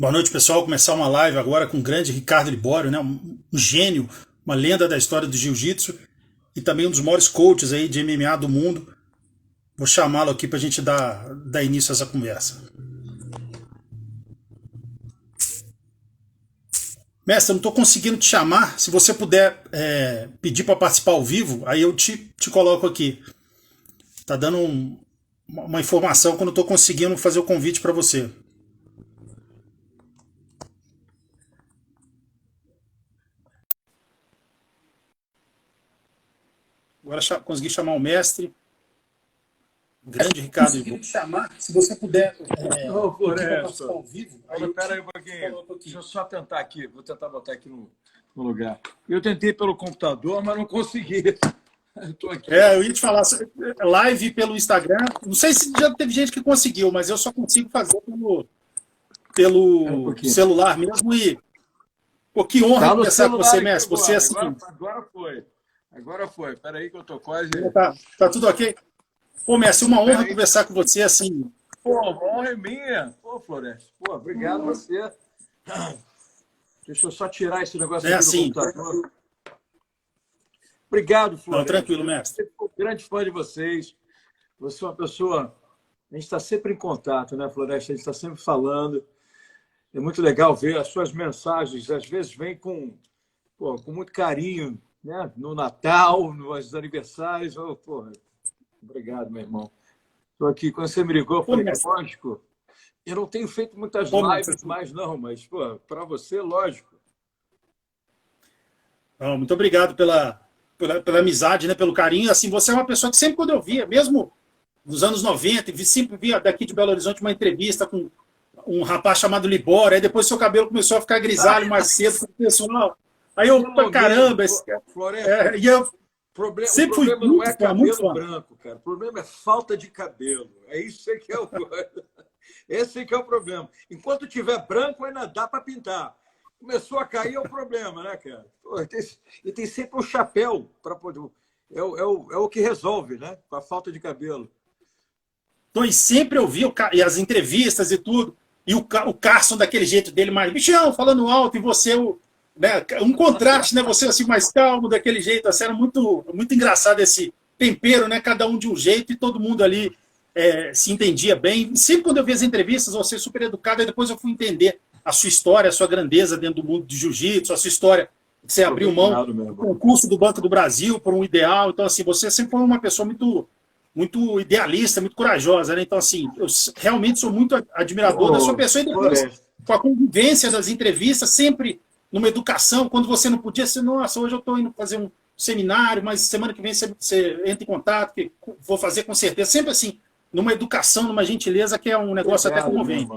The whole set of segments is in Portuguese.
Boa noite, pessoal. Começar uma live agora com o grande Ricardo Libório, né? Um gênio, uma lenda da história do jiu-jitsu e também um dos maiores coaches aí de MMA do mundo. Vou chamá-lo aqui para a gente dar início a essa conversa. Mestre, eu não estou conseguindo te chamar. Se você puder pedir para participar ao vivo, aí eu te coloco aqui. Tá dando uma informação que eu não estou conseguindo fazer o convite para você. Agora consegui chamar o mestre. Grande Ricardo. Conseguindo te chamar, se você puder Ô, pedir para participar Floresta. ao vivo. Espera aí um pouquinho. Deixa eu só tentar aqui. Vou tentar botar aqui no lugar. Eu tentei pelo computador, mas não consegui. Estou aqui. Eu ia te falar, live pelo Instagram. Não sei se já teve gente que conseguiu, mas eu só consigo fazer pelo celular mesmo. E, pô, que honra conversar com você, mestre. Você assim. Agora foi. Agora foi. Espera aí que eu estou quase. Tá tudo ok? Pô, mestre, uma honra conversar com você assim. Pô, a honra é minha. Pô, Floresta. Pô, obrigado você. Deixa eu só tirar esse negócio aqui assim, do computador. Obrigado, Floresta. Não, tranquilo, mestre. Eu sou um grande fã de vocês. Você é uma pessoa... A gente está sempre em contato, né, Floresta? A gente está sempre falando. É muito legal ver as suas mensagens. Às vezes vem com muito carinho, né? No Natal, nos aniversários. Obrigado, meu irmão. Estou aqui. Quando você me ligou, eu falei, lógico. Eu não tenho feito muitas lives mais, não, mas para você, lógico. Não, muito obrigado pela amizade, né, pelo carinho. Assim, você é uma pessoa que sempre quando eu via, mesmo nos anos 90, sempre via daqui de Belo Horizonte uma entrevista com um rapaz chamado Libório, aí depois seu cabelo começou a ficar grisalho mais cedo com o pessoal. Aí eu, caramba, Floresta, o problema não é cabelo branco, cara. O problema é falta de cabelo. É isso que é o esse que é o problema. Enquanto tiver branco, ainda dá para pintar. Começou a cair é o problema, né, cara? E tem sempre um chapéu para poder. É o que resolve, né? Com a falta de cabelo. Então, e sempre eu vi e as entrevistas e tudo, e o Carson daquele jeito dele, mais bichão, falando alto, e você, né, um contraste, né? Você assim, mais calmo, daquele jeito. Assim, era muito, muito engraçado esse tempero, né? Cada um de um jeito, e todo mundo ali se entendia bem. E sempre quando eu vi as entrevistas, você super educado, e depois eu fui entender a sua história, a sua grandeza dentro do mundo de jiu-jitsu, a sua história que você abriu mão do concurso do Banco do Brasil por um ideal. Então, assim, você sempre foi uma pessoa muito idealista, muito corajosa, né? Então, assim, eu realmente sou muito admirador da sua pessoa e depois, com a convivência das entrevistas, sempre numa educação, quando você não podia ser, nossa, hoje eu estou indo fazer um seminário, mas semana que vem você entra em contato, que vou fazer com certeza. Sempre assim, numa educação, numa gentileza, que é um negócio até comovente.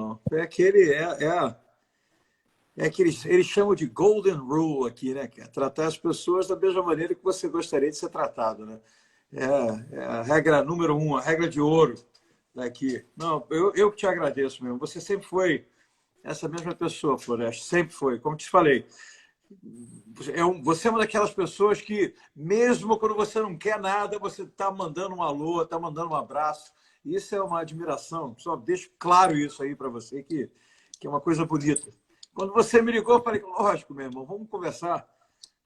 É que eles chamam de golden rule aqui, né? Tratar as pessoas da mesma maneira que você gostaria de ser tratado, né? É a regra número 1, a regra de ouro daqui. Não, eu que te agradeço mesmo. Você sempre foi essa mesma pessoa, Floresta. Sempre foi. Como te falei, você é uma daquelas pessoas que, mesmo quando você não quer nada, você está mandando um alô, está mandando um abraço. Isso é uma admiração. Só deixo claro isso aí para você, que é uma coisa bonita. Quando você me ligou, eu falei, lógico, meu irmão, vamos conversar.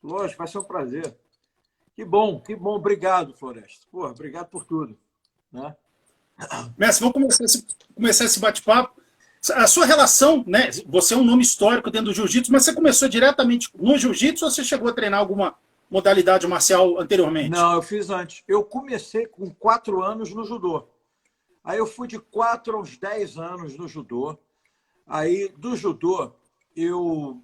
Lógico, vai ser um prazer. Que bom. Obrigado, Floresta. Porra, obrigado por tudo. Né? Mestre, vamos começar esse bate-papo. A sua relação, né? Você é um nome histórico dentro do jiu-jitsu, mas você começou diretamente no jiu-jitsu ou você chegou a treinar alguma modalidade marcial anteriormente? Não, eu fiz antes. Eu comecei com 4 anos no judô. Aí eu fui de 4 aos 10 anos no judô. Aí, do judô, eu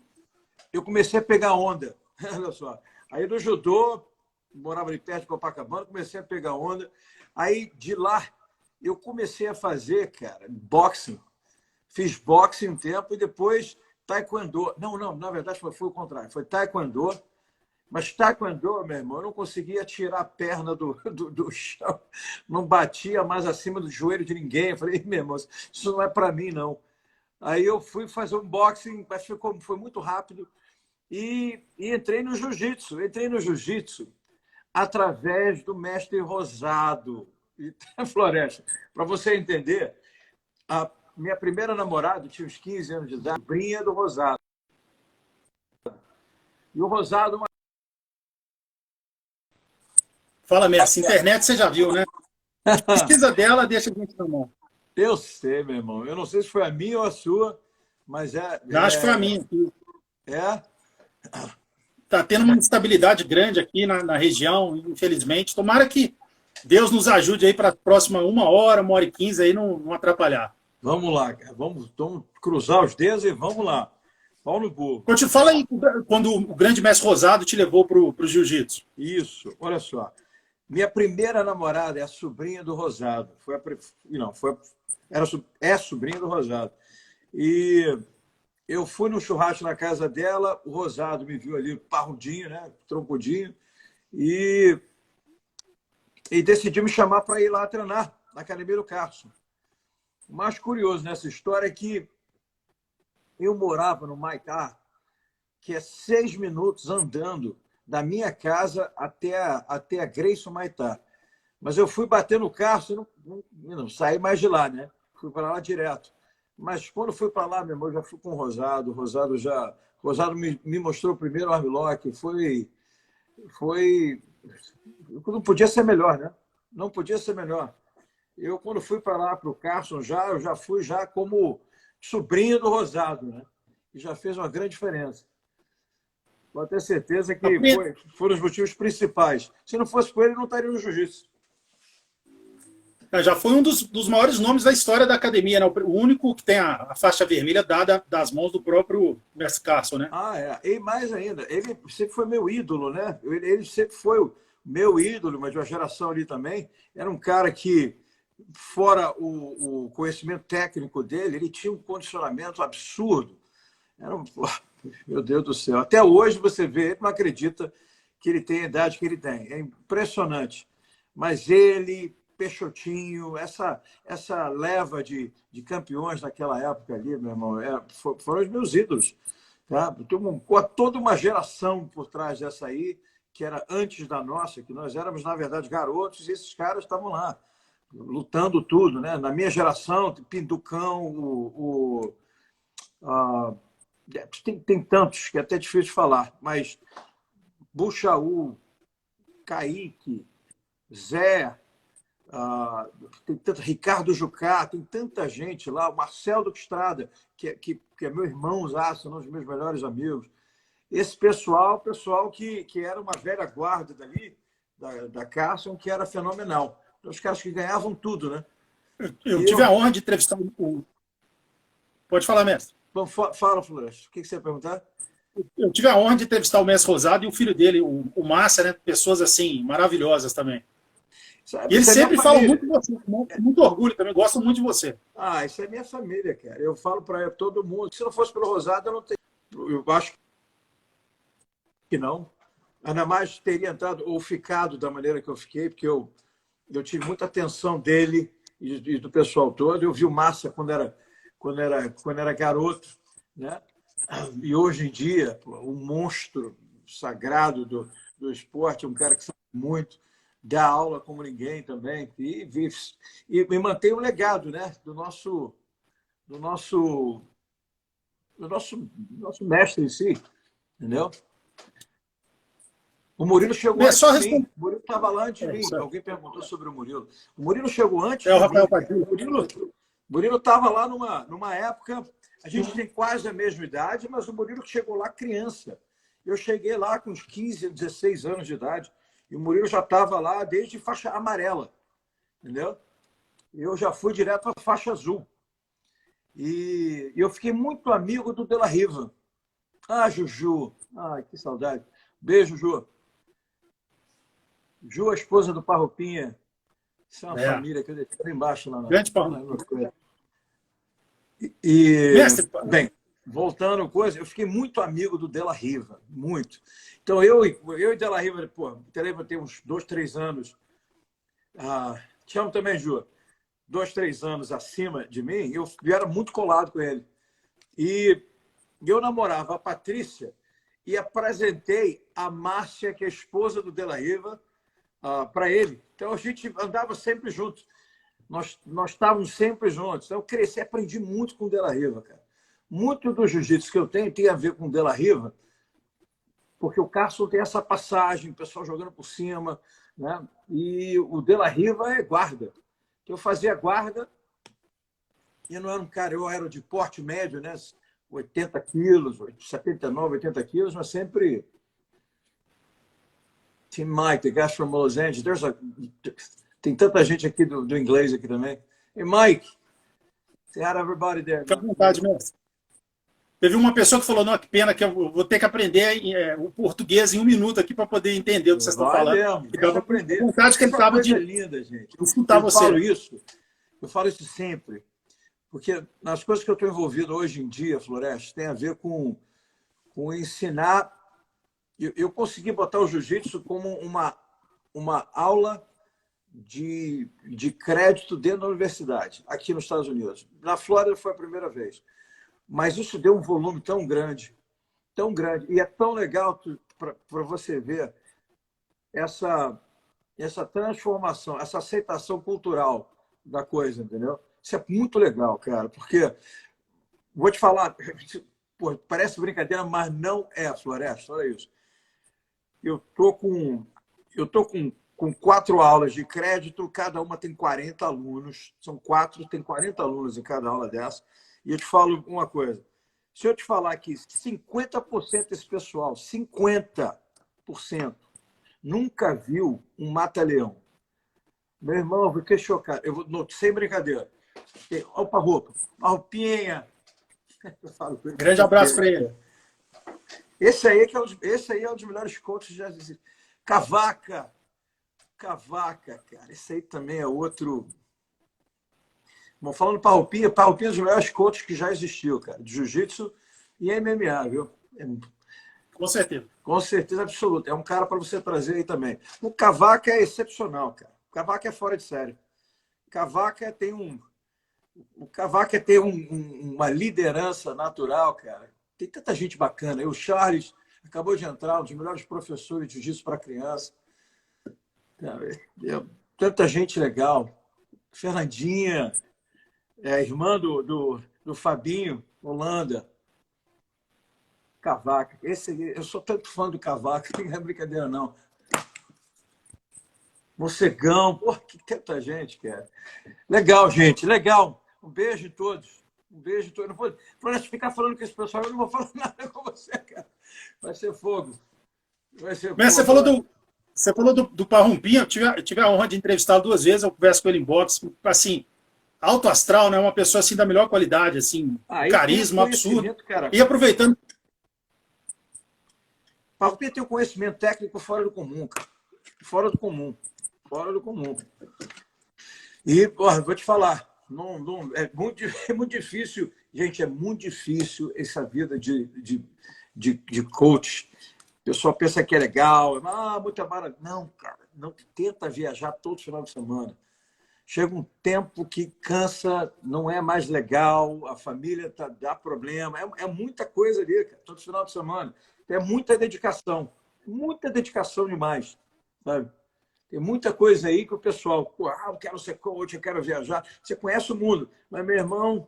comecei a pegar onda. Olha só. Aí, do judô, morava ali perto de Copacabana, comecei a pegar onda. Aí, de lá, eu comecei a fazer, cara, boxing. Fiz boxing um tempo e depois taekwondo. Não, na verdade foi o contrário. Foi taekwondo. Mas taekwondo, meu irmão, eu não conseguia tirar a perna do chão. Não batia mais acima do joelho de ninguém. Eu falei, meu irmão, isso não é para mim, não. Aí eu fui fazer um boxing, mas foi muito rápido. E entrei no jiu-jitsu. Entrei no jiu-jitsu através do mestre Rosado. Floresta, para você entender, minha primeira namorada, tinha uns 15 anos de idade, sobrinha do Rosado. E o Rosado... Fala, mestre. Internet você já viu, né? Pesquisa dela, deixa a gente na mão. Eu sei, meu irmão. Eu não sei se foi a minha ou a sua, mas Acho que foi a minha. É? Está tendo uma instabilidade grande aqui na região, infelizmente. Tomara que Deus nos ajude aí para a próxima 1 hora e 15 aí não atrapalhar. Vamos lá, vamos cruzar os dedos e vamos lá. Pau no burro. Quando te fala aí quando o grande mestre Rosado te levou para o jiu-jitsu. Isso, olha só. Minha primeira namorada é a sobrinha do Rosado. É sobrinha do Rosado. E eu fui no churrasco na casa dela, o Rosado me viu ali parrudinho, né, troncudinho, e decidiu me chamar para ir lá treinar na academia do Carson. O mais curioso nessa história é que eu morava no Maitá, que é 6 minutos andando da minha casa até a Grayson Maitá. Mas eu fui bater no Carson e não saí mais de lá, né? Fui para lá direto. Mas quando fui para lá, meu irmão, eu já fui com o Rosado. O Rosado me mostrou o primeiro armlock. Não podia ser melhor, né? Não podia ser melhor. Eu, quando fui para lá, para o Carson, eu já fui como sobrinho do Rosado, né? E já fez uma grande diferença. Pode ter certeza que foram os motivos principais. Se não fosse por ele, não estaria no jiu-jitsu. Já foi um dos maiores nomes da história da academia, né? O único que tem a faixa vermelha dada das mãos do próprio mestre Carson, né? E mais ainda, ele sempre foi meu ídolo, né? Ele sempre foi o meu ídolo, mas de uma geração ali também. Era um cara que, fora o conhecimento técnico dele, ele tinha um condicionamento absurdo. Meu Deus do céu. Até hoje você vê, ele não acredita que ele tem a idade que ele tem. É impressionante. Mas ele, Peixotinho, essa leva de campeões naquela época ali, meu irmão, foram os meus ídolos. Tá? Toda uma geração por trás dessa aí, que era antes da nossa, que nós éramos, na verdade, garotos, e esses caras estavam lá, lutando tudo. Né? Na minha geração, Pinducão, tem tantos que é até difícil de falar, mas Buchaú, Kaique, Zé, tem tanto, Ricardo Jucá, tem tanta gente lá, o Marcelo Duque Estrada, que é meu irmão, são os meus melhores amigos. Esse pessoal que era uma velha guarda dali, da Carson, que era fenomenal. Os caras que ganhavam tudo, né? Eu tive a honra de entrevistar o... Pode falar, mestre. Bom, fala, Flores. O que você ia perguntar? Eu tive a honra de entrevistar o mestre Rosado e o filho dele, o Márcia, né? Pessoas assim, maravilhosas também. E eles sempre falam muito de você, com muito orgulho também, gostam muito de você. Isso é minha família, cara. Eu falo para todo mundo. Se não fosse pelo Rosado, eu não teria. Eu acho que não. Ainda mais teria entrado ou ficado da maneira que eu fiquei, porque eu tive muita atenção dele e do pessoal todo. Eu vi o Márcia quando era garoto, né? E hoje em dia, um monstro sagrado do esporte, um cara que sabe muito, dá aula como ninguém também, e mantém o legado, né? do nosso mestre em si, entendeu? O Murilo chegou antes de mim. O Murilo estava lá antes de mim. Alguém perguntou sobre o Murilo. O Murilo chegou antes de mim. O Murilo estava lá numa época... A gente tem quase a mesma idade, mas o Murilo chegou lá criança. Eu cheguei lá com uns 15, 16 anos de idade. E o Murilo já estava lá desde faixa amarela. Entendeu? Eu já fui direto para faixa azul. E eu fiquei muito amigo do De La Riva. Juju. Que saudade. Beijo, Ju. Ju, a esposa do Parrupinha. Isso é uma família que eu deixei lá embaixo. Grande Parrupinha. Bem, voltando coisa, eu fiquei muito amigo do De La Riva. Muito. Então, eu e De La Riva, tem uns 2, 3 anos. Te amo também, Ju. 2, 3 anos acima de mim, eu era muito colado com ele. E eu namorava a Patrícia e apresentei a Márcia, que é a esposa do De La Riva, para ele. Então, a gente andava sempre juntos. nós estávamos sempre juntos. Então, eu cresci, aprendi muito com o De La Riva, cara. Muito do jiu-jitsu que eu tenho tem a ver com o De La Riva, porque o Carson tem essa passagem, o pessoal jogando por cima, né? E o De La Riva é guarda. Eu fazia guarda e não era um cara, eu era de porte médio, né? 80 quilos, 79, 80 quilos, mas sempre... Tim Mike, the guys from Los Angeles. Tem tanta gente aqui do inglês aqui também. Hey, Mike, say hi to everybody there. Fica à vontade, mestre. Teve uma pessoa que falou, não, que pena que eu vou ter que aprender o português em 1 minuto aqui para poder entender o que vocês estão falando. Mesmo, deixa eu aprender. Vontade que ele estava de linda, gente. escutar você. Eu falo isso sempre, porque nas coisas que eu estou envolvido hoje em dia, Floresta, tem a ver com ensinar. Eu consegui botar o jiu-jitsu como uma aula de crédito dentro da universidade, aqui nos Estados Unidos. Na Flórida foi a primeira vez. Mas isso deu um volume tão grande, e é tão legal para você ver essa transformação, essa aceitação cultural da coisa, entendeu? Isso é muito legal, cara, porque, vou te falar, pô, parece brincadeira, mas não é, Floresta, olha isso. Eu tô com 4 aulas de crédito, cada uma tem 40 alunos, tem 40 alunos em cada aula dessa. E eu te falo uma coisa. Se eu te falar que 50% desse pessoal, 50%, nunca viu um mata-leão. Meu irmão, eu fiquei chocado. Sem brincadeira. Olha a roupa. A roupinha. Grande abraço para ele. Esse aí é um dos melhores coaches que já existem. Cavaca, cara. Esse aí também é outro... Bom, falando Parrupinha é um dos melhores coaches que já existiu, cara, de jiu-jitsu e MMA, viu? Com certeza. Com certeza absoluta. É um cara para você trazer aí também. O Cavaca é excepcional, cara. O Cavaca é fora de série. O Cavaca tem uma liderança natural, cara. Tem tanta gente bacana. O Charles acabou de entrar, um dos melhores professores de jiu-jitsu para criança. Tanta gente legal. Fernandinha, irmã do Fabinho, Holanda. Cavaca. Eu sou tanto fã do Cavaca, não é brincadeira, não. Mocegão, pô, que tanta gente, cara. Legal, gente, legal. Um beijo em todos. Um beijo em todos. Não vou ficar falando com esse pessoal, eu não vou falar nada com você, cara. Vai ser fogo. Mas você falou do Parrumpinha, eu tive a honra de entrevistá-lo 2 vezes, eu converso com ele em boxe, assim, alto astral, né? Uma pessoa assim da melhor qualidade, assim, carisma absurdo. Cara. E aproveitando. Parrumpinha tem um conhecimento técnico fora do comum, cara. Fora do comum. E, porra, vou te falar, é muito difícil, gente, é muito difícil essa vida de coach. O pessoal pensa que é legal, muita maravilha. Não, cara, não tenta viajar todo final de semana. Chega um tempo que cansa, não é mais legal, a família dá problema. É muita coisa ali, cara, todo final de semana. É muita dedicação demais, sabe? Tem muita coisa aí que o pessoal, eu quero ser coach, eu quero viajar. Você conhece o mundo, mas, meu irmão,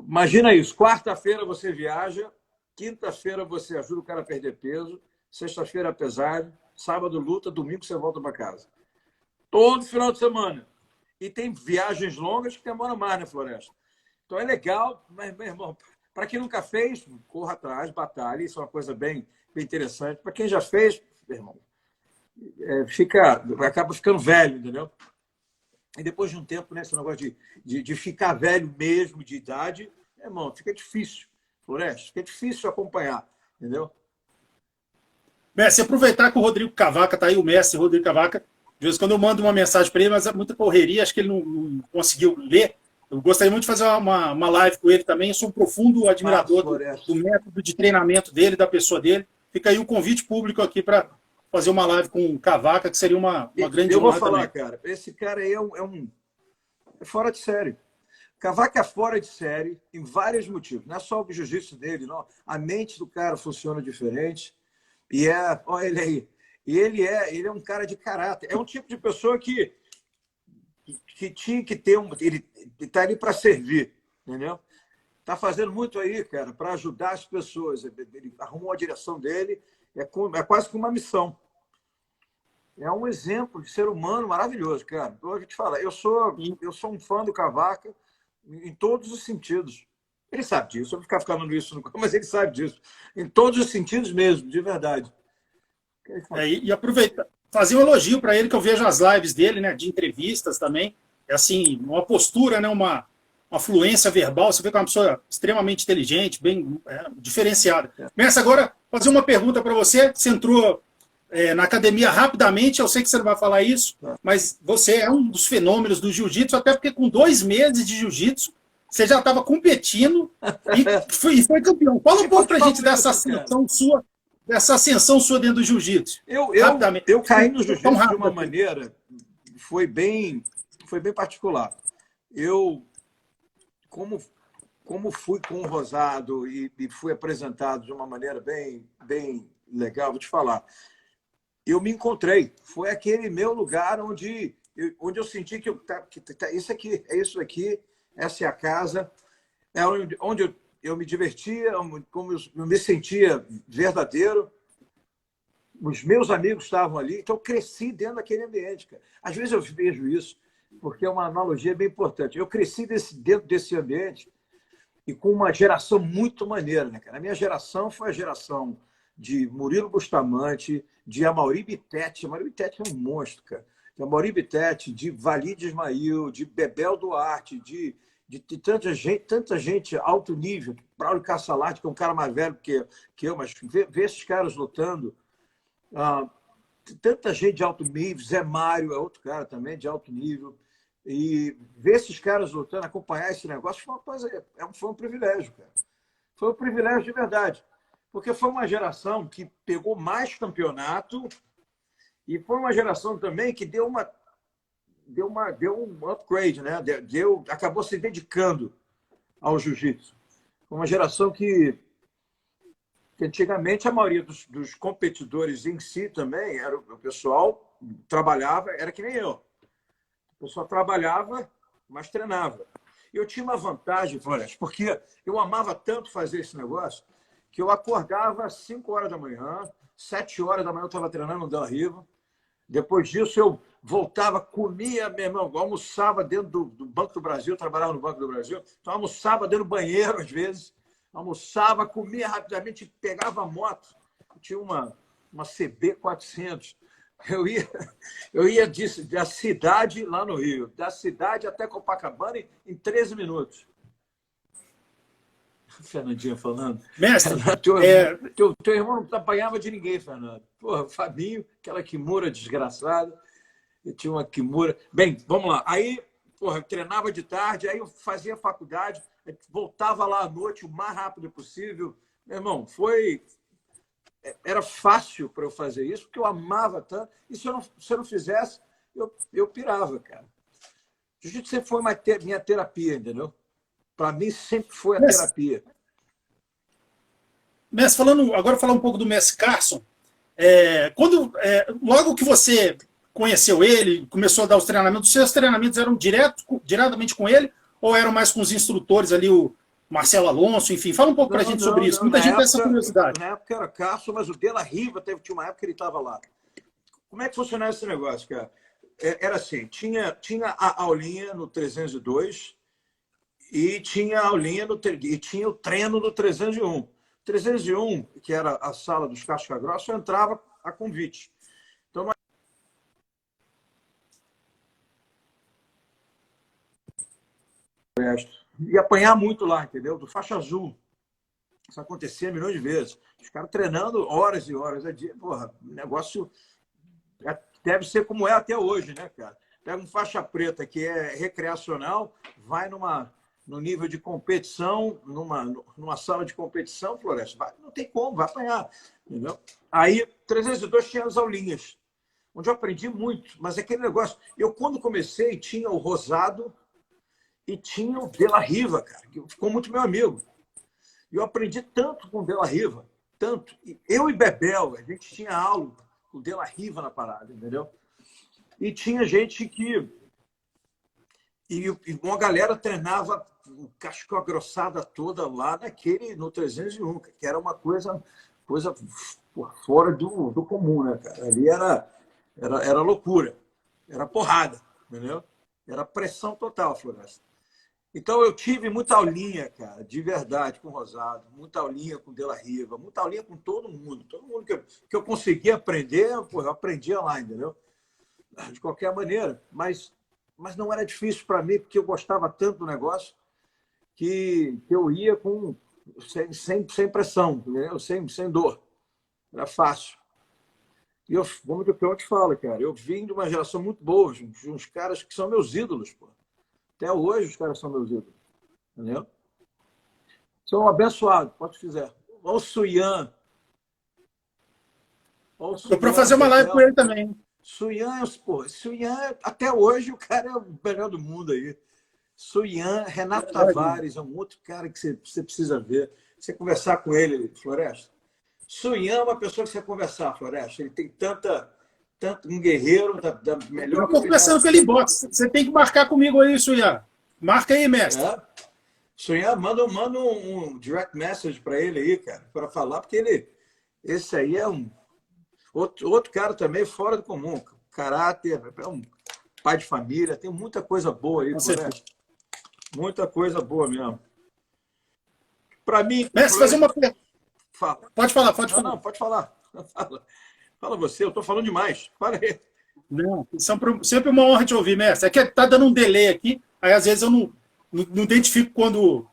imagina isso, quarta-feira você viaja, quinta-feira você ajuda o cara a perder peso, sexta-feira é pesado, sábado luta, domingo você volta para casa. Todo final de semana. E tem viagens longas que demoram mais, né, Floresta? Então é legal, mas, meu irmão, para quem nunca fez, corra atrás, batalha, isso é uma coisa bem interessante. Para quem já fez, meu irmão, acaba ficando velho, entendeu? E depois de um tempo, né, esse negócio de ficar velho mesmo, de idade, meu irmão, fica difícil, Floresta, fica difícil acompanhar, entendeu? Mestre, aproveitar que o Rodrigo Cavaca tá aí, o mestre Rodrigo Cavaca, de vez em quando eu mando uma mensagem para ele, mas é muita correria, acho que ele não conseguiu ler. Eu gostaria muito de fazer uma live com ele também. Eu sou um profundo admirador do método de treinamento dele, da pessoa dele. Fica aí o convite público aqui para fazer uma live com o Cavaca, que seria uma grande honra. Eu vou falar, também. Cara, esse cara aí é fora de série. Cavaca é fora de série em vários motivos. Não é só o jiu-jitsu dele, não. A mente do cara funciona diferente. E olha ele aí. E ele é um cara de caráter. É um tipo de pessoa que que tinha que ter ele está ali para servir, entendeu? Está fazendo muito aí, cara, para ajudar as pessoas. Ele arrumou a direção dele, é quase que uma missão. É um exemplo de ser humano maravilhoso, cara. Eu vou te falar, eu sou um fã do Cavaca em todos os sentidos. Ele sabe disso, eu vou ficar falando isso, mas ele sabe disso. Em todos os sentidos mesmo, de verdade. E aproveitar, fazer um elogio para ele, que eu vejo as lives dele, né, de entrevistas também. É assim, uma postura, né, uma fluência verbal. Você vê que é uma pessoa extremamente inteligente, bem diferenciada. Mestre, agora, fazer uma pergunta para você. Você entrou na academia rapidamente, eu sei que você não vai falar isso, mas você é um dos fenômenos do jiu-jitsu, até porque com 2 meses de jiu-jitsu, você já estava competindo e foi campeão. Fala um pouco para a gente dessa ascensão sua dentro do jiu-jitsu. Eu caí no jiu-jitsu de uma maneira, foi bem particular. Eu, como fui com o Rosado e fui apresentado de uma maneira bem legal, vou te falar, eu me encontrei. Foi aquele meu lugar onde eu senti que isso aqui, essa é a casa, é onde eu me divertia, como eu me sentia verdadeiro. Os meus amigos estavam ali, então eu cresci dentro daquele ambiente, cara. Às vezes eu vejo isso, porque é uma analogia bem importante. Eu cresci dentro desse ambiente e com uma geração muito maneira, né, cara? A minha geração foi a geração de Murilo Bustamante, de Amaury Bittetti. Amaury Bittetti é um monstro, cara. De Amaury Bittetti, de Walid Ismail, de Bebel Duarte, de tanta gente alto nível, Braulio Cassalati, que é um cara mais velho que eu, mas ver esses caras lutando, tanta gente de alto nível, Zé Mário é outro cara também de alto nível, e ver esses caras lutando, acompanhar esse negócio foi uma coisa, foi um privilégio, cara. Foi um privilégio de verdade, porque foi uma geração que pegou mais campeonato e foi uma geração também que deu um upgrade, né? Acabou se dedicando ao jiu-jitsu. Foi uma geração que antigamente a maioria dos competidores em si também, o pessoal trabalhava, era que nem eu. O pessoal trabalhava, mas treinava. E eu tinha uma vantagem, Floresta, porque eu amava tanto fazer esse negócio que eu acordava às 5 horas da manhã, 7 horas da manhã eu estava treinando no Del Riva. Depois disso, eu voltava, comia, meu irmão, almoçava dentro do Banco do Brasil, trabalhava no Banco do Brasil, então almoçava dentro do banheiro, às vezes, almoçava, comia rapidamente, pegava a moto, tinha uma CB 400. Eu ia da cidade lá no Rio, da cidade até Copacabana em 13 minutos. Fernandinha falando. Mestre, teu irmão não apanhava de ninguém, Fernando. Porra, Fabinho, aquela Kimura desgraçada. Eu tinha uma Kimura. Bem, vamos lá. Aí, porra, eu treinava de tarde, aí eu fazia faculdade, voltava lá à noite o mais rápido possível. Meu irmão, era fácil para eu fazer isso, porque eu amava tanto. E se eu não fizesse, eu pirava, cara. Jiu-jitsu sempre foi minha terapia, entendeu? Para mim, sempre foi a terapia. Mestre, agora falar um pouco do Mestre Carson. Logo que você conheceu ele, começou a dar os treinamentos, os seus treinamentos eram diretamente com ele ou eram mais com os instrutores ali, o Marcelo Alonso, enfim? Fala um pouco para a gente sobre isso. Muita gente tem essa curiosidade. Na época era Carson, mas o De La Riva tinha uma época que ele estava lá. Como é que funcionava esse negócio, cara? Era assim, tinha a aulinha no 302 e tinha a aulinha e tinha o treino no 301. 301, que era a sala dos casca-grossa, eu entrava a convite. Então, ia apanhar muito lá, entendeu? Do faixa azul. Isso acontecia milhões de vezes. Os caras treinando horas e horas a dia. Porra, o negócio deve ser como é até hoje, né, cara? Pega um faixa preta que é recreacional, vai no nível de competição, numa sala de competição, Floresta, não tem como, vai apanhar. Entendeu? Aí, 302 tinha as aulinhas, onde eu aprendi muito, mas aquele negócio... Eu, quando comecei, tinha o Rosado e tinha o De La Riva, cara, que ficou muito meu amigo. E eu aprendi tanto com o De La Riva, tanto. Eu e Bebel, a gente tinha aula com o De La Riva na parada, entendeu? E tinha gente que E uma galera treinava casca grossada toda lá no 301, que era uma coisa fora do comum, né, cara? Ali era loucura, era porrada, entendeu? Era pressão total, Floresta. Então eu tive muita aulinha, cara, de verdade, com o Rosado, muita aulinha com o De La Riva, muita aulinha com todo mundo que eu conseguia aprender, pô, eu aprendia lá, entendeu? De qualquer maneira, mas não era difícil para mim, porque eu gostava tanto do negócio que eu ia sem pressão, entendeu? Sem dor. Era fácil. E como eu te falo, cara, eu vim de uma geração muito boa, de uns caras que são meus ídolos, pô. Até hoje os caras são meus ídolos, entendeu? São abençoados, pode fizer. Olha o Suyan. Estou para fazer uma live com ele também. Suyan, até hoje o cara é o melhor do mundo aí. Suyan, Renato Tavares é um outro cara que você precisa ver. Você conversar com ele, Floresta. Suyan é uma pessoa que você conversar, Floresta. Ele tem tanto um guerreiro da melhor. Eu estou conversando com ele box. Você tem que marcar comigo aí, Suyan. Marca aí, mestre. Suyan, manda um direct message para ele aí, cara, para falar, porque esse aí é outro cara também fora do comum. Caráter, é um pai de família, tem muita coisa boa aí, Floresta. Muita coisa boa mesmo. Para mim. Mestre, fazer uma pergunta. Fala. Pode falar, pode falar. Não, pode falar. Fala você, eu estou falando demais. Fala aí. Não, sempre uma honra te ouvir, mestre. É que tá dando um delay aqui, aí às vezes eu não identifico quando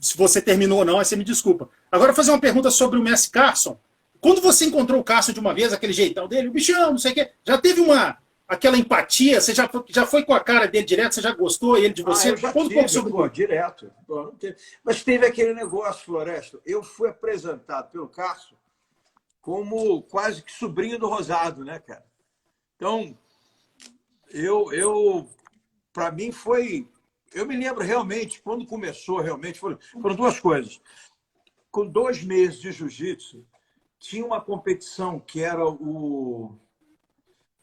se você terminou ou não, aí você me desculpa. Agora, fazer uma pergunta sobre o mestre Carson. Quando você encontrou o Carson de uma vez, aquele jeitão dele, o bichão, não sei o quê, já teve aquela empatia? Você já foi com a cara dele direto? Você já gostou ele de você? Eu já tive, direto. Mas teve aquele negócio, Floresta. Eu fui apresentado pelo Carson como quase que sobrinho do Rosado, né, cara? Então, para mim foi... Eu me lembro realmente, quando começou realmente, foram duas coisas. Com 2 meses de jiu-jitsu, tinha uma competição que era o...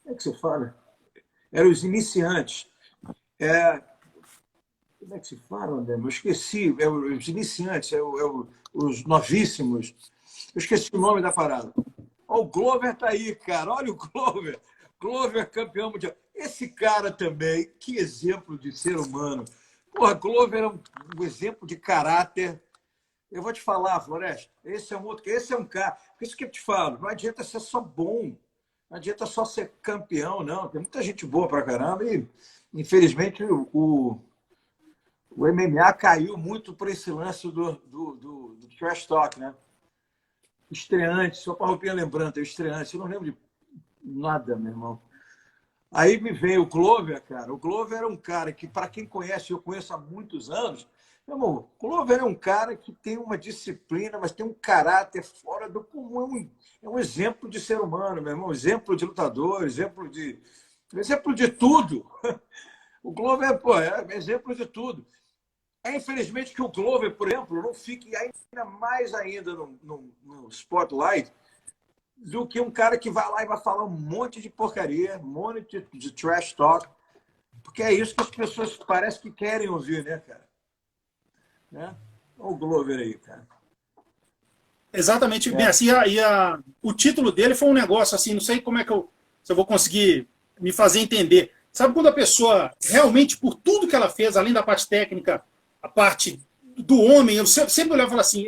Como é que você fala? Eram os iniciantes. Como é que se fala, André? Eu esqueci. Os iniciantes, os novíssimos. Eu esqueci o nome da parada. O Glover tá aí, cara. Olha o Glover. Glover campeão mundial. Esse cara também, que exemplo de ser humano. Porra, Glover é um exemplo de caráter. Eu vou te falar, Floresta, esse é um cara. Por isso que eu te falo, não adianta ser só bom. Não adianta só ser campeão, não. Tem muita gente boa pra caramba e, infelizmente, o MMA caiu muito por esse lance do trash talk, né? Estreante, só para roupinha lembrando, estreante. Eu não lembro de nada, meu irmão. Aí me veio o Glover, cara. O Glover era um cara que, para quem conhece, eu conheço há muitos anos. Meu irmão, o Glover é um cara que tem uma disciplina, mas tem um caráter fora do comum. É um exemplo de ser humano, meu irmão. Exemplo de lutador, exemplo de tudo. O Glover, pô, é exemplo de tudo. Infelizmente que o Glover, por exemplo, não fique ainda mais ainda no spotlight do que um cara que vai lá e vai falar um monte de porcaria, um monte de trash talk, porque é isso que as pessoas parece que querem ouvir, né, cara? Né? Olha o Glover aí, cara. Exatamente. Assim, o título dele foi um negócio assim, não sei como é que se eu vou conseguir me fazer entender. Sabe quando a pessoa, realmente, por tudo que ela fez, além da parte técnica, a parte do homem, eu sempre olhava e falava assim,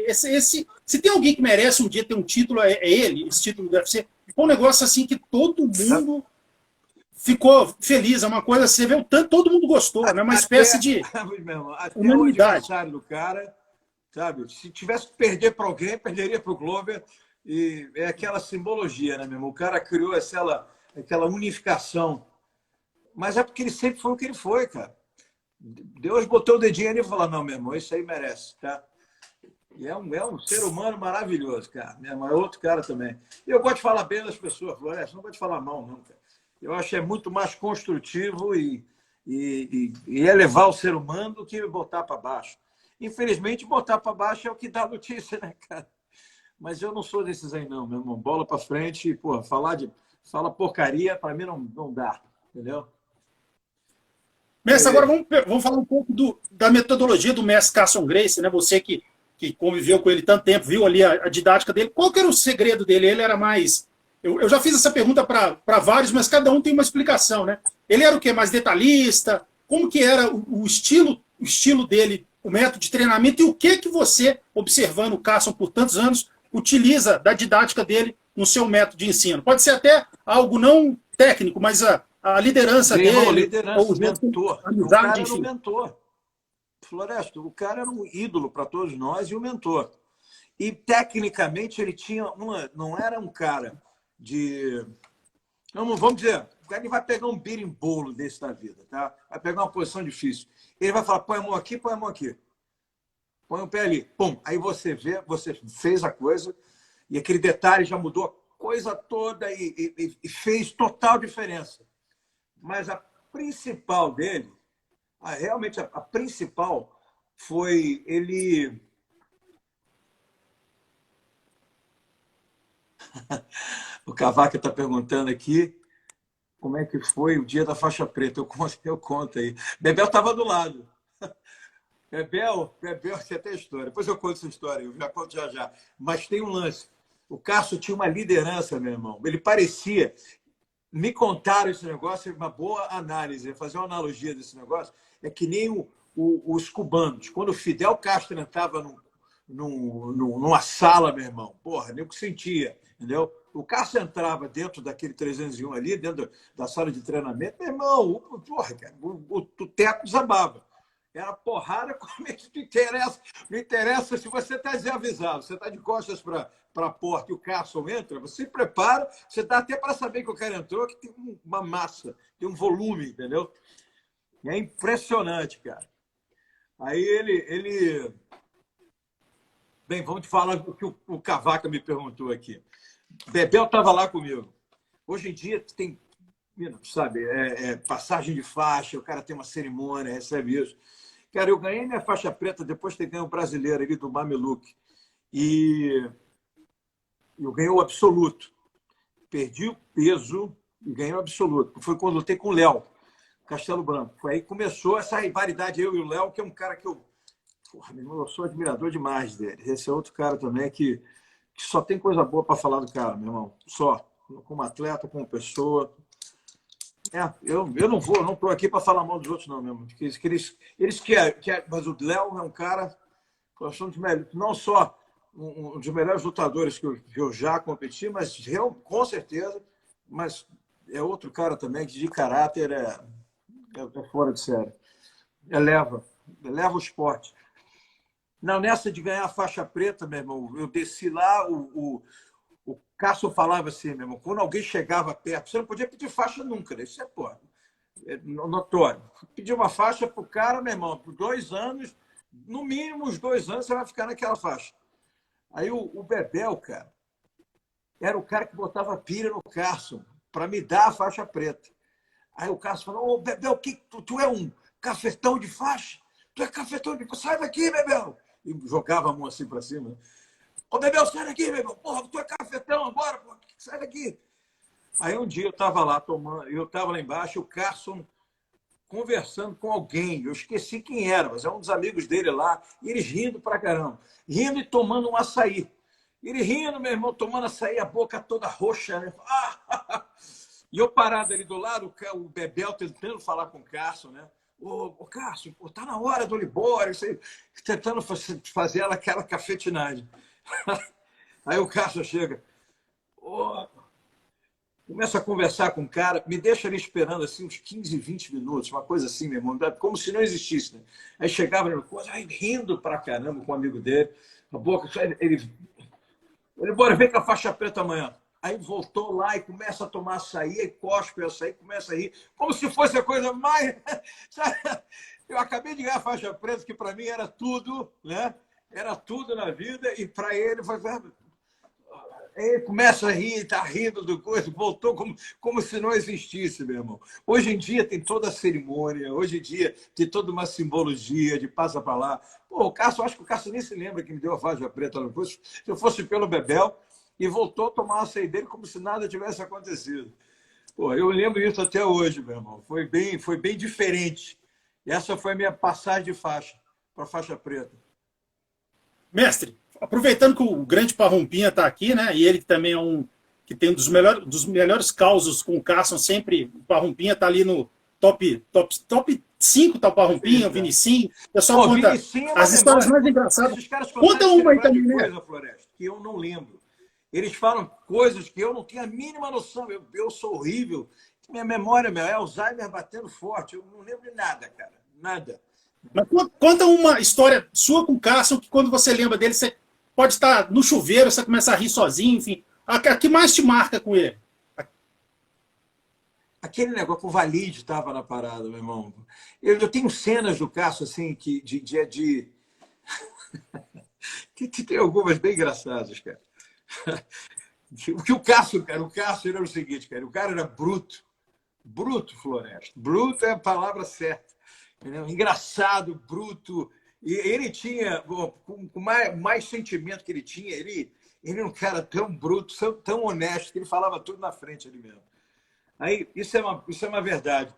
se tem alguém que merece um dia ter um título, é ele, esse título deve ser. Foi um negócio assim que todo mundo ficou feliz, é uma coisa, você vê o tanto, todo mundo gostou, né? Uma espécie de até o aniversário do cara, sabe? Se tivesse que perder para alguém, perderia para o Glover, e é aquela simbologia, né, meu irmão? O cara criou aquela unificação, mas é porque ele sempre foi o que ele foi, cara. Deus botou o dedinho ali e falou, não, meu irmão, isso aí merece, tá? E é um ser humano maravilhoso, cara. Meu irmão, é outro cara também. E eu gosto de falar bem das pessoas, Floresta, não gosto de falar mal, não, cara. Eu acho que é muito mais construtivo e elevar o ser humano do que botar para baixo. Infelizmente, botar para baixo é o que dá notícia, né, cara? Mas eu não sou desses aí, não, meu irmão. Bola para frente e, pô, fala porcaria, para mim não dá, entendeu? Mestre, agora vamos falar um pouco da metodologia do mestre Carson Gracie, né? Você que conviveu com ele tanto tempo, viu ali a didática dele. Qual que era o segredo dele? Ele era mais... Eu já fiz essa pergunta para vários, mas cada um tem uma explicação, né? Ele era o quê? Mais detalhista? Como que era o estilo dele, o método de treinamento e o que você, observando o Carson por tantos anos, utiliza da didática dele no seu método de ensino? Pode ser até algo não técnico, mas a liderança dele, liderança, ou o mentor. a O cara amizade, era um enfim. mentor. Floresto, o cara era um ídolo para todos nós e um mentor. E, tecnicamente, ele tinha uma... Não era um cara de... Vamos dizer, o cara vai pegar um birimbolo desse da vida, tá? Vai pegar uma posição difícil. Ele vai falar, põe a mão aqui, põe a mão aqui. Põe o pé ali. Pum. Aí você vê, você fez a coisa e aquele detalhe já mudou a coisa toda e fez total diferença. Mas a principal dele, realmente a principal foi ele... O Cavaca está perguntando aqui como é que foi o dia da faixa preta. Eu conto aí. Bebel estava do lado. Bebel, você tem história. Depois eu conto essa história, eu já conto já. Mas tem um lance. O Cássio tinha uma liderança, meu irmão. Ele parecia... Me contaram esse negócio, uma boa análise, fazer uma analogia desse negócio, é que nem os cubanos. Quando o Fidel Castro entrava numa sala, meu irmão, porra, nem o que sentia, entendeu? O Castro entrava dentro daquele 301 ali, dentro da sala de treinamento, meu irmão, porra, cara, o teto desabava. Era porrada, como é que não interessa se você está desavisado, você está de costas para a porta e o Carson entra, você se prepara, você dá até para saber que o cara entrou, que tem uma massa, tem um volume, entendeu? É impressionante, cara. Aí ele... Bem, vamos te falar o que o Cavaca me perguntou aqui. Bebel estava lá comigo. Hoje em dia tem, sabe, passagem de faixa, o cara tem uma cerimônia, recebe isso. Cara, eu ganhei minha faixa preta depois de ter ganho o brasileiro ali do Mameluque. E eu ganhei o absoluto. Perdi o peso e ganhei o absoluto. Foi quando eu lutei com o Léo, Castelo Branco. Foi aí que começou essa rivalidade, eu e o Léo, que é um cara que eu sou admirador demais dele. Esse é outro cara também que só tem coisa boa para falar do cara, meu irmão. Só. Como atleta, como pessoa. Eu não estou aqui para falar mal dos outros, não, mesmo. Eles querem, mas o Léo é um cara, não só um dos melhores lutadores que eu já competi, mas com certeza, mas é outro cara também que de caráter é fora de série. Eleva o esporte. Não, nessa de ganhar a faixa preta, meu irmão, eu desci lá, o Cássio falava assim, meu irmão, quando alguém chegava perto, você não podia pedir faixa nunca, né? Isso é notório. Pedir uma faixa para o cara, meu irmão, por 2 anos, no mínimo uns 2 anos, você vai ficar naquela faixa. Aí o Bebel, cara, era o cara que botava pilha no Cássio para me dar a faixa preta. Aí o Cássio falou, ô Bebel, tu é um cafetão de faixa? Tu é cafetão de faixa? Sai daqui, Bebel! E jogava a mão assim para cima. Ô, Bebel, sai daqui, Bebel. Porra, tu é cafetão agora, porra. Sai daqui. Aí um dia eu estava lá tomando, eu estava lá embaixo, o Carson conversando com alguém. Eu esqueci quem era, mas é um dos amigos dele lá. E eles rindo pra caramba. Rindo e tomando um açaí. Ele rindo, meu irmão, tomando açaí, a boca toda roxa. Né? E eu parado ali do lado, o Bebel tentando falar com o Carson, né? Ô, Cássio, pô, tá na hora do Libório, tentando fazer aquela cafetinagem. Aí o Cássio chega, começa a conversar com o cara, me deixa ali esperando assim, uns 15, 20 minutos, uma coisa assim, meu irmão, como se não existisse. Né? Aí chegava aí, rindo pra caramba com um amigo dele, a boca, ele bora, vem com a faixa preta amanhã. Aí voltou lá e começa a tomar açaí, e cospe o açaí, começa a rir, como se fosse a coisa mais... Eu acabei de ganhar a faixa preta, que para mim era tudo, né? Era tudo na vida, e para ele foi... Ele começa a rir, está rindo do coisa, voltou como se não existisse, meu irmão. Hoje em dia tem toda a cerimônia, hoje em dia tem toda uma simbologia de passa para lá. Pô, o Cássio, acho que o Cássio nem se lembra que me deu a faixa preta. Se eu fosse pelo Bebel, e voltou a tomar a açaí dele como se nada tivesse acontecido. Pô, eu lembro isso até hoje, meu irmão. Foi bem diferente. Essa foi a minha passagem de faixa para faixa preta. Mestre, aproveitando que o grande Parrumpinha está aqui, né? E ele também é um que tem um dos melhores causos com o Carson, sempre o Parrumpinha está ali no top 5, tá o Parrumpinha, o Vinicinho. O pessoal Pô, conta Vinicinho é uma as histórias memória. mais engraçadas. Esses caras Conta contaram uma aí também, de né? coisa, Floresta, que eu não lembro. Eles falam coisas que eu não tinha a mínima noção. Eu sou horrível. Minha memória, é Alzheimer batendo forte. Eu não lembro de nada, cara. Nada. Mas conta uma história sua com o Carson, que quando você lembra dele, você pode estar no chuveiro, você começa a rir sozinho, enfim. A que mais te marca com ele? Aquele negócio que o Valide estava na parada, meu irmão. Eu tenho cenas do Cássio, assim, que tem algumas bem engraçadas, cara. Que o Cássio era o seguinte, cara. O cara era bruto. Bruto, Floresta. Bruto é a palavra certa. Entendeu? Engraçado, bruto. E ele tinha, com mais sentimento que ele tinha, ele era um cara tão bruto, tão honesto, que ele falava tudo na frente ali mesmo. Aí, isso é uma verdade.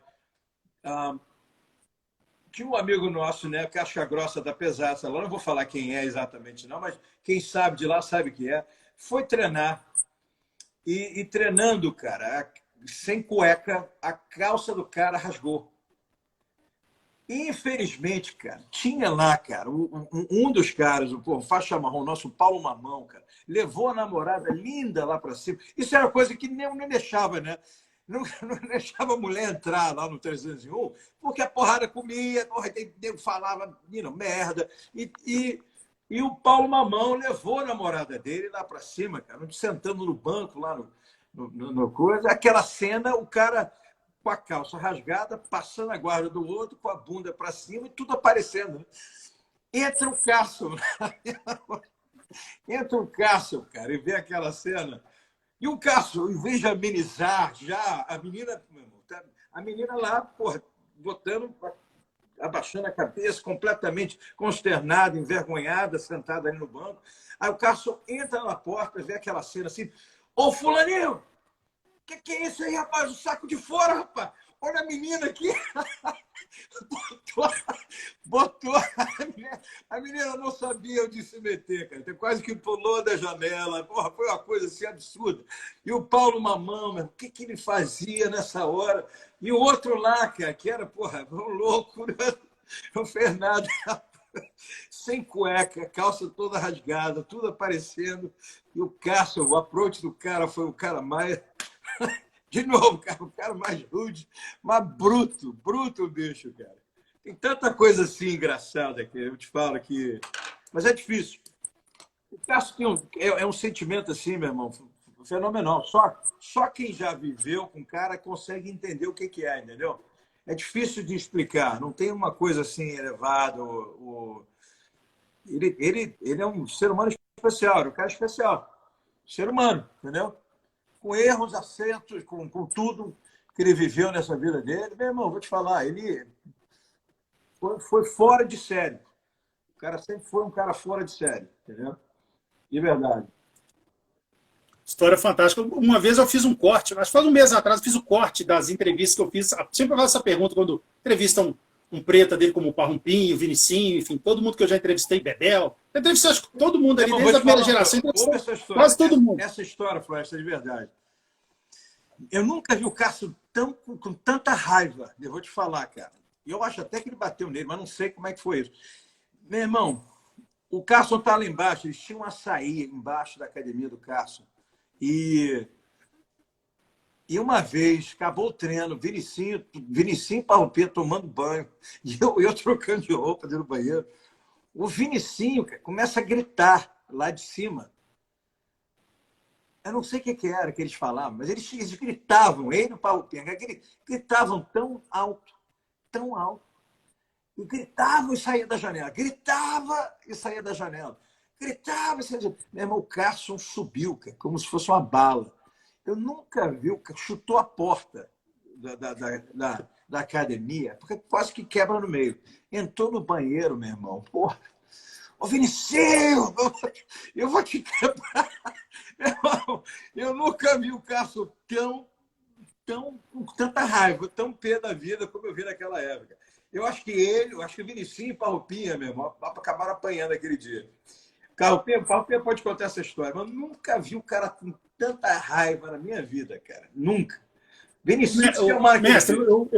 Tinha um amigo nosso, né, Caixa Grossa da Pesada, lá não vou falar quem é exatamente não, mas quem sabe de lá sabe que é. Foi treinar e treinando, cara, sem cueca, a calça do cara rasgou. Infelizmente, cara, tinha lá, cara, um dos caras, o faixa marrom, nosso Paulo Mamão, cara, levou a namorada linda lá para cima. Isso era coisa que nem deixava, né? Não deixava a mulher entrar lá no 301, porque a porrada comia, falava merda. E o Paulo Mamão levou a namorada dele lá para cima, cara, sentando no banco lá no coisa. Aquela cena, o cara com a calça rasgada, passando a guarda do outro, com a bunda para cima e tudo aparecendo. Entra o Cássio, cara, e vê aquela cena. E o Cássio, em vez de amenizar já, a menina lá, porra, botando, abaixando a cabeça, completamente consternada, envergonhada, sentada ali no banco. Aí o Cássio entra na porta, vê aquela cena assim: ô, fulaninho, que é isso aí, rapaz? O saco de fora, rapaz! Olha a menina aqui! Botou a menina não sabia onde se meter, cara. Quase que pulou da janela. Porra, foi uma coisa assim absurda. E o Paulo Mamão, o que ele fazia nessa hora? E o outro lá, cara, que era, porra, um louco, né? O Fernando, sem cueca, calça toda rasgada, tudo aparecendo. E o Cássio, o approach do cara foi o cara mais... De novo, cara, o cara mais rude, mais bruto, bicho, cara. Tem tanta coisa assim engraçada que eu te falo que... Mas é difícil. O Cássio tem é um sentimento assim, meu irmão, fenomenal. Só quem já viveu com o cara consegue entender o que é, entendeu? É difícil de explicar, não tem uma coisa assim elevada. Ele é um ser humano especial, é um cara especial. Ser humano, entendeu? Com erros, acertos, com tudo que ele viveu nessa vida dele. Meu irmão, vou te falar, ele foi fora de série. O cara sempre foi um cara fora de série, entendeu? De verdade. História fantástica. Uma vez eu fiz um corte, acho que faz um mês atrás, eu fiz o corte das entrevistas que eu fiz. Sempre eu faço essa pergunta quando entrevistam um preta dele como o Parrumpinho, o Vinicinho, enfim, todo mundo que eu já entrevistei, Bedel. Eu entrevistei acho que todo mundo ali, desde a primeira geração. Quase todo mundo. Essa história, Floresta, de verdade. Eu nunca vi o Cássio com tanta raiva. Eu vou te falar, cara. Eu acho até que ele bateu nele, mas não sei como é que foi isso. Meu irmão, o Cássio está lá embaixo. Eles tinham um açaí embaixo da academia do Cássio. E uma vez, acabou o treino, Vinicinho e Parrumpinha tomando banho. E eu trocando de roupa dentro do banheiro. O Vinicinho, cara, começa a gritar lá de cima. Eu não sei o que era que eles falavam, mas eles gritavam, ele e o Parrumpinha, gritavam tão alto, e gritavam e saía da janela, gritava e saía da janela, gritava e saía da janela. Meu irmão, o Carson subiu, cara, como se fosse uma bala. Eu nunca vi, o cara chutou a porta da academia, porque quase que quebra no meio. Entrou no banheiro, meu irmão, porra. Ô, Vinicius, eu vou te quebrar. Eu nunca vi o Cássio com tanta raiva, tão pé da vida como eu vi naquela época. eu acho que o Vinicinho e o Parrupinha, meu irmão, acabaram apanhando aquele dia. Parrupinha pode contar essa história, mas eu nunca vi o cara com tanta raiva na minha vida, cara. Nunca. Vinicinho se chamar aquele Mestre, dia. eu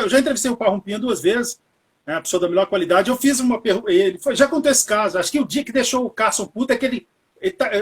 já entrevistei o Parrumpinha 2 vezes, né, a pessoa da melhor qualidade. Eu fiz uma pergunta, já contou esse caso. Acho que o dia que deixou o Carson puto é que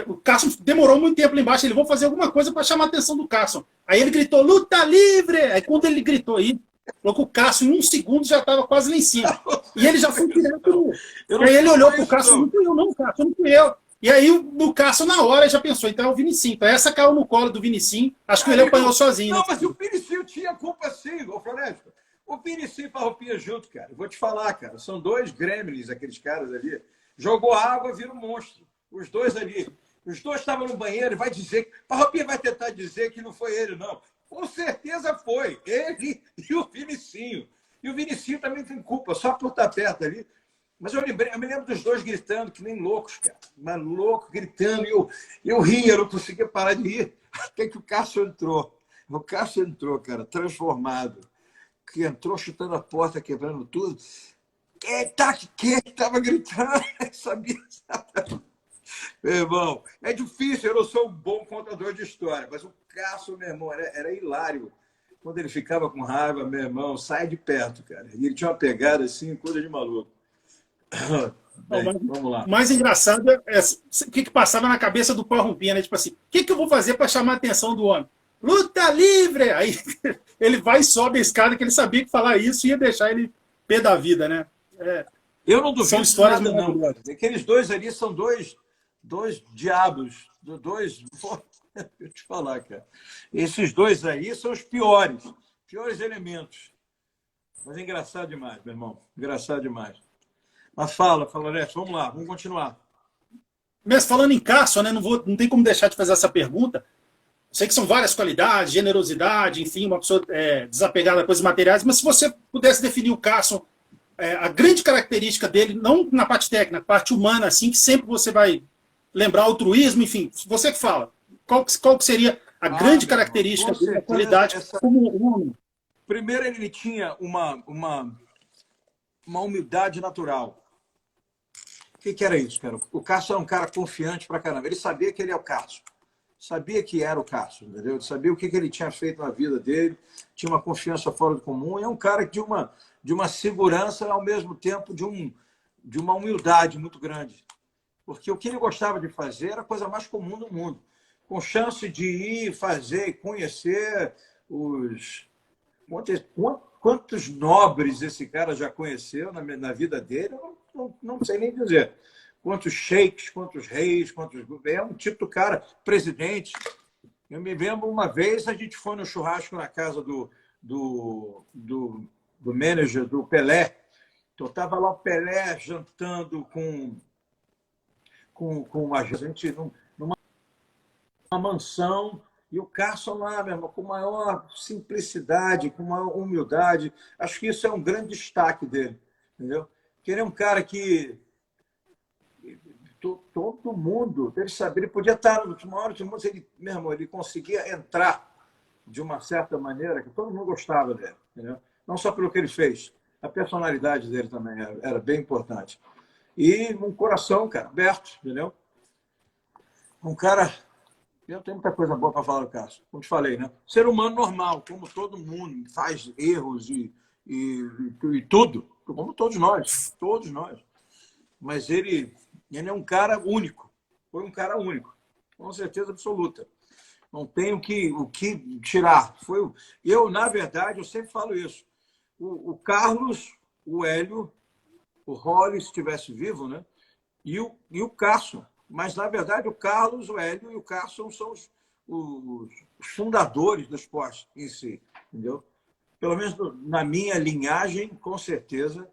o Carson demorou muito tempo lá embaixo. Ele vou fazer alguma coisa para chamar a atenção do Carson. Aí ele gritou, luta livre! Aí quando ele gritou aí, falou que o Carson em 1 segundo já estava quase lá em cima. E ele já foi direto. E aí ele olhou pro Carson, não fui eu, não, Carson, não fui eu. E aí o Carson, na hora, já pensou, então é o Vinicinho. Então essa caiu no colo do Vinicinho. Acho que ele apanhou sozinho. Não, Né? mas o Vinicinho tinha culpa sim, ô Floresco. O Vinicinho e Parrupinha junto, cara. Vou te falar, cara. São dois gremlins, aqueles caras ali. Jogou água, vira um monstro. Os dois ali. Os dois estavam no banheiro e vai dizer... Parrupinha vai tentar dizer que não foi ele, não. Com certeza foi. Ele e o Vinicinho. E o Vinicinho também tem culpa, só por estar perto ali. Mas eu me lembro dos dois gritando, que nem loucos, cara. Mas louco, gritando. E eu ria, eu não conseguia parar de rir. Até que o Cássio entrou. O Cássio entrou, cara, transformado. Que entrou chutando a porta, quebrando tudo. Quem estava gritando? Eu sabia. Meu irmão, é difícil, eu não sou um bom contador de história, mas o Cássio, meu irmão, era hilário. Quando ele ficava com raiva, meu irmão, sai de perto, cara. E ele tinha uma pegada assim, coisa de maluco. Bem, vamos lá. O mais engraçado é o que passava na cabeça do Parrumpinha, né? Tipo assim, o que eu vou fazer para chamar a atenção do homem? Luta livre! Aí ele vai e sobe a escada, que ele sabia que falar isso ia deixar ele pé da vida, né? Eu não duvido são histórias nada, não. Aqueles dois ali são dois diabos, dois... Vou te falar, cara. Esses dois aí são os piores elementos. Mas é engraçado demais, meu irmão. Engraçado demais. Mas fala, Alex, vamos lá, vamos continuar. Mas falando em Cássio, né, não tem como deixar de fazer essa pergunta. Sei que são várias qualidades, generosidade, enfim, uma pessoa desapegada a coisas materiais, mas se você pudesse definir o Cássio, a grande característica dele, não na parte técnica, na parte humana, assim, que sempre você vai lembrar altruísmo, enfim, você que fala, qual que seria a grande característica dele, a qualidade como homem? Primeiro, ele tinha uma humildade natural. O que era isso, cara? O Cássio era um cara confiante pra caramba. Ele sabia que ele é o Cássio. Sabia que era o Cássio, entendeu? Ele sabia o que ele tinha feito na vida dele, tinha uma confiança fora do comum. E é um cara de uma segurança, ao mesmo tempo de uma humildade muito grande. Porque o que ele gostava de fazer era a coisa mais comum do mundo. Com chance de ir, fazer e conhecer os... Quantos nobres esse cara já conheceu na vida dele, eu não sei nem dizer. Quantos sheiks, quantos reis, é um tipo de cara, presidente. Eu me lembro uma vez, a gente foi no churrasco na casa do manager do Pelé. Então, estava lá o Pelé jantando com a gente numa mansão. E o Carson lá, meu irmão, com maior simplicidade, com maior humildade. Acho que isso é um grande destaque dele, entendeu? Que ele é um cara que todo mundo, ele podia estar no maior do mundo, ele conseguia entrar de uma certa maneira que todo mundo gostava dele, entendeu? Não só pelo que ele fez, a personalidade dele também era bem importante. E um coração, cara, aberto, entendeu? Um cara... Eu tenho muita coisa boa para falar do Cássio. Como te falei, né? Ser humano normal, como todo mundo, faz erros e tudo, como todos nós. Todos nós. Mas ele é um cara único. Foi um cara único. Com certeza absoluta. Não tem o que tirar. Na verdade, eu sempre falo isso. O Carlos, o Hélio, o Rolly, se estivesse vivo, né? E o Cássio. Mas, na verdade, o Carlos, o Hélio e o Cássio são os fundadores do esporte em si, entendeu? Pelo menos na minha linhagem, com certeza.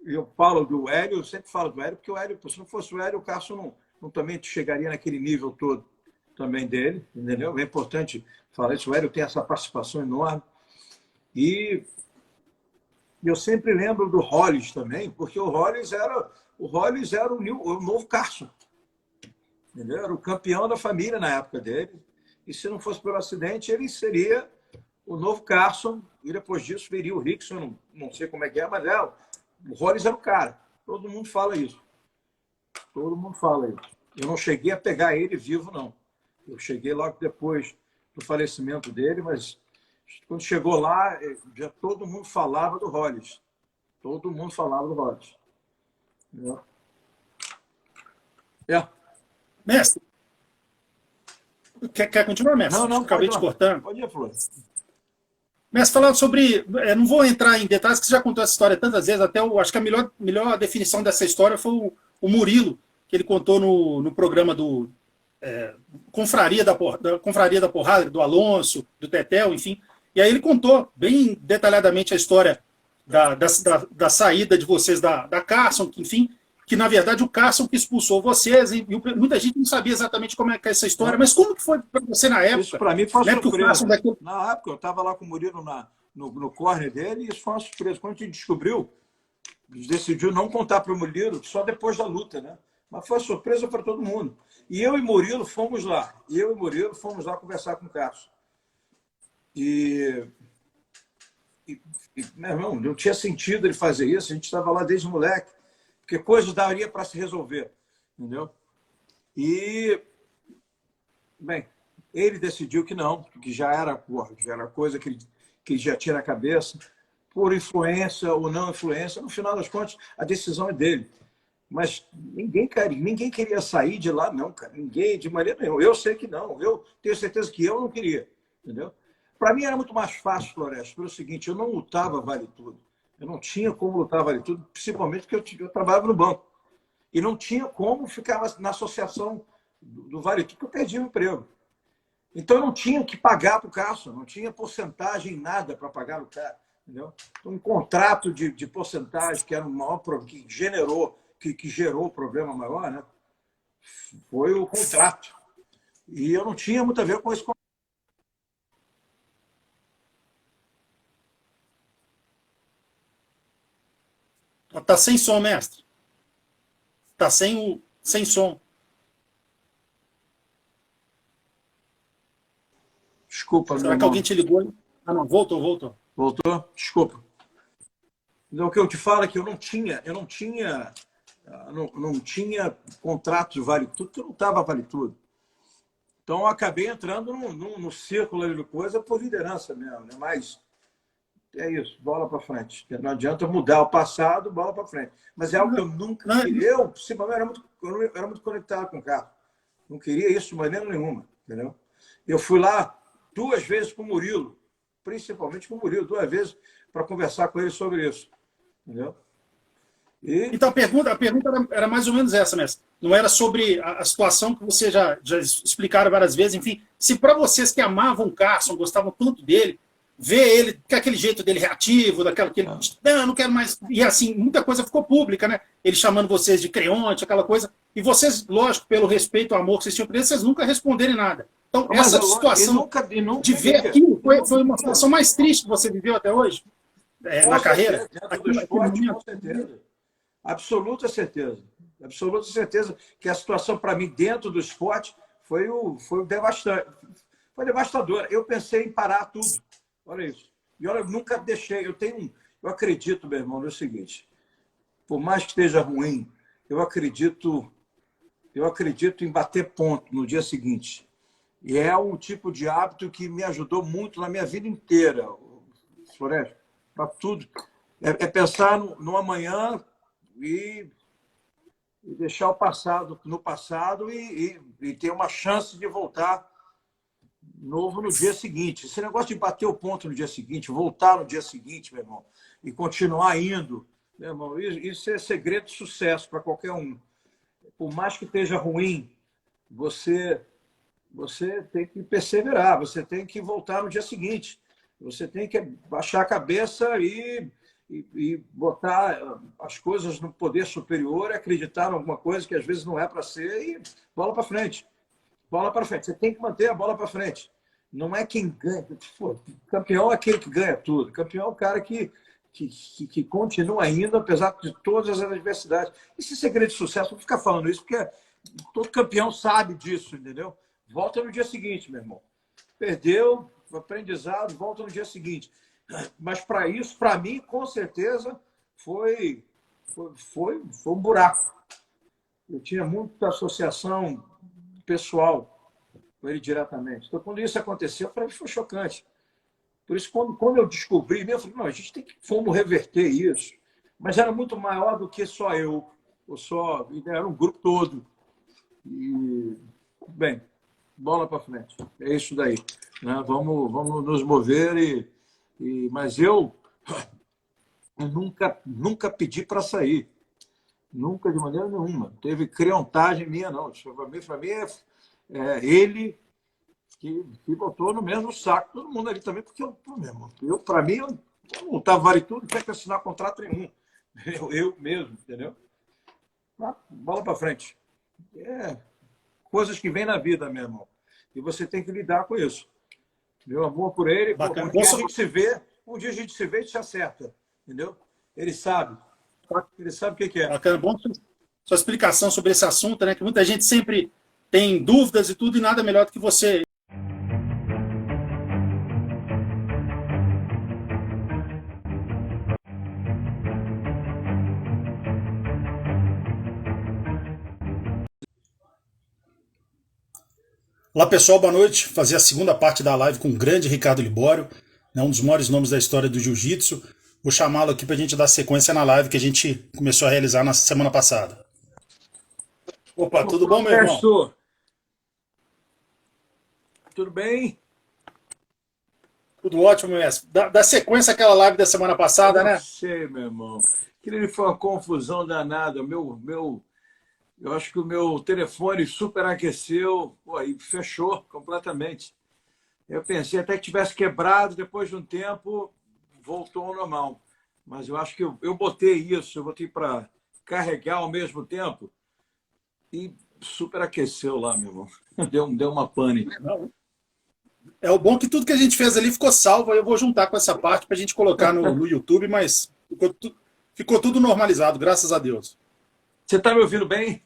Eu falo do Hélio, eu sempre falo do Hélio, porque o Hélio, se não fosse o Hélio, o Cássio não também chegaria naquele nível todo também dele, entendeu? É importante falar isso. O Hélio tem essa participação enorme. E eu sempre lembro do Hollis também, porque o Hollis era o novo Cássio. Entendeu? Era o campeão da família na época dele. E se não fosse pelo acidente, ele seria o novo Carson, E depois disso viria o Rickson, não sei como é que é, mas o Rollins era o cara. Todo mundo fala isso. Todo mundo fala isso. Eu não cheguei a pegar ele vivo, não. Eu cheguei logo depois do falecimento dele, mas quando chegou lá, já todo mundo falava do Rollins. Todo mundo falava do Rollins. É. Mestre, quer continuar, mestre? Não, Acabei te cortando. Pode ir, Flor. Mestre, falando sobre. Não vou entrar em detalhes, que você já contou essa história tantas vezes, até acho que a melhor definição dessa história foi o Murilo, que ele contou no programa do Confraria da Porrada, do Alonso, do Tetel, enfim. E aí ele contou bem detalhadamente a história da saída de vocês da Carson, que, enfim, que na verdade o Carson que expulsou vocês, e muita gente não sabia exatamente como é que é essa história, mas como que foi para você na época? Isso para mim foi uma surpresa. Daquele... Na época eu estava lá com o Murilo no corner dele, e isso foi uma surpresa. Quando a gente descobriu, a gente decidiu não contar para o Murilo só depois da luta, né? Mas foi uma surpresa para todo mundo. E eu e Murilo fomos lá. Conversar com o Carson. Meu irmão, não tinha sentido ele fazer isso. A gente estava lá desde moleque, porque coisas daria para se resolver, entendeu? E, bem, ele decidiu que não, que já era coisa que ele já tinha na cabeça, por influência ou não influência. No final das contas, a decisão é dele. Mas ninguém queria sair de lá, não, cara. Ninguém, de maneira nenhuma. Eu sei que não. Eu tenho certeza que eu não queria, entendeu? Para mim era muito mais fácil, Floresta, pelo seguinte: eu não lutava vale tudo. Eu não tinha como lutar vale tudo, principalmente porque eu trabalhava no banco. E não tinha como ficar na associação do vale tudo, porque eu perdi o emprego. Então eu não tinha que pagar para o Carson, não tinha porcentagem nada para pagar o cara, entendeu? Então, um contrato de porcentagem, que era o maior que gerou o problema maior, né? Foi o contrato. E eu não tinha muito a ver com esse contrato. Tá sem som, mestre. Tá sem som. Desculpa, Será que alguém te ligou? Ah, não, voltou. Voltou? Desculpa. Então, o que eu te falo é que eu não tinha contrato de vale tudo, porque eu não estava vale tudo. Então, eu acabei entrando no círculo ali do coisa por liderança mesmo, né? Mas é isso, bola para frente. Não adianta mudar o passado, bola para frente. Mas é algo que eu nunca queria. Eu, principalmente, era muito conectado com o carro. Não queria isso de maneira nenhuma, entendeu? Eu fui lá 2 vezes com o Murilo, principalmente com o Murilo, 2 vezes para conversar com ele sobre isso, entendeu? Então, a pergunta era mais ou menos essa, mestre. Não era sobre a situação que você já explicaram várias vezes, enfim. Se para vocês que amavam o Carson, gostavam tanto dele, ver ele com aquele jeito dele reativo, daquela que ele, não quero mais. E assim, muita coisa ficou pública, né? Ele chamando vocês de creonte, aquela coisa. E vocês, lógico, pelo respeito, o amor que vocês tinham por ele, vocês nunca responderem nada. Então, essa situação de ver aquilo foi uma situação mais triste que você viveu até hoje, na carreira? Dentro do esporte, com certeza. Absoluta certeza. Absoluta certeza que a situação, para mim, dentro do esporte, foi devastante. Foi devastadora. Eu pensei em parar tudo. Olha isso. E olha, eu nunca deixei. Eu acredito, meu irmão, no seguinte: por mais que esteja ruim, eu acredito em bater ponto no dia seguinte. E é um tipo de hábito que me ajudou muito na minha vida inteira, Floresta, para tudo. É pensar no amanhã e deixar o passado no passado e ter uma chance de voltar novo no dia seguinte. Esse negócio de bater o ponto no dia seguinte, voltar no dia seguinte, meu irmão, e continuar indo, meu irmão, isso é segredo de sucesso para qualquer um. Por mais que esteja ruim, você tem que perseverar, você tem que voltar no dia seguinte. Você tem que baixar a cabeça e botar as coisas no poder superior, acreditar em alguma coisa que às vezes não é para ser e bola para frente. Bola para frente. Você tem que manter a bola para frente. Não é quem ganha. Pô, campeão é aquele que ganha tudo. Campeão é o cara que continua ainda, apesar de todas as adversidades. Esse segredo de sucesso, eu vou ficar falando isso, porque todo campeão sabe disso, entendeu? Volta no dia seguinte, meu irmão. Perdeu, aprendizado, volta no dia seguinte. Mas para isso, para mim, com certeza, foi um buraco. Eu tinha muita associação pessoal com ele diretamente. Então, quando isso aconteceu, para mim foi chocante. Por isso, quando eu descobri, eu falei, não, a gente tem que como reverter isso. Mas era muito maior do que só eu. Era um grupo todo. E, bem, bola para frente. É isso daí. Né? Vamos nos mover. Mas eu nunca pedi para sair. Nunca, de maneira nenhuma. Teve creontagem minha, não. Para mim é ele que botou no mesmo saco todo mundo ali também, porque para mim, o Tavares tudo tinha que assinar contrato nenhum. Eu mesmo, entendeu? Bola para frente. Coisas que vêm na vida, meu irmão. E você tem que lidar com isso. Meu amor por ele, Bacana. um dia a gente se vê e se acerta. Entendeu? Ele sabe o que é. Bacana. Bom sua explicação sobre esse assunto, né? Que muita gente sempre tem dúvidas e tudo, e nada melhor do que você. Olá pessoal, boa noite. Fazer a segunda parte da live com o grande Ricardo Libório, né, um dos maiores nomes da história do jiu-jitsu. Vou chamá-lo aqui para a gente dar sequência na live que a gente começou a realizar na semana passada. Opa, tudo bom, meu irmão? Tudo bem? Tudo ótimo, mestre. Da sequência àquela live da semana passada, né? Não sei, meu irmão. Aquilo foi uma confusão danada. Eu acho que o meu telefone superaqueceu e fechou completamente. Eu pensei até que tivesse quebrado, depois de um tempo voltou ao normal. Mas eu acho que eu botei para carregar ao mesmo tempo e superaqueceu lá, meu irmão. Deu uma pane. É o bom que tudo que a gente fez ali ficou salvo. Eu vou juntar com essa parte para a gente colocar no YouTube, mas ficou tudo normalizado, graças a Deus. Você está me ouvindo bem?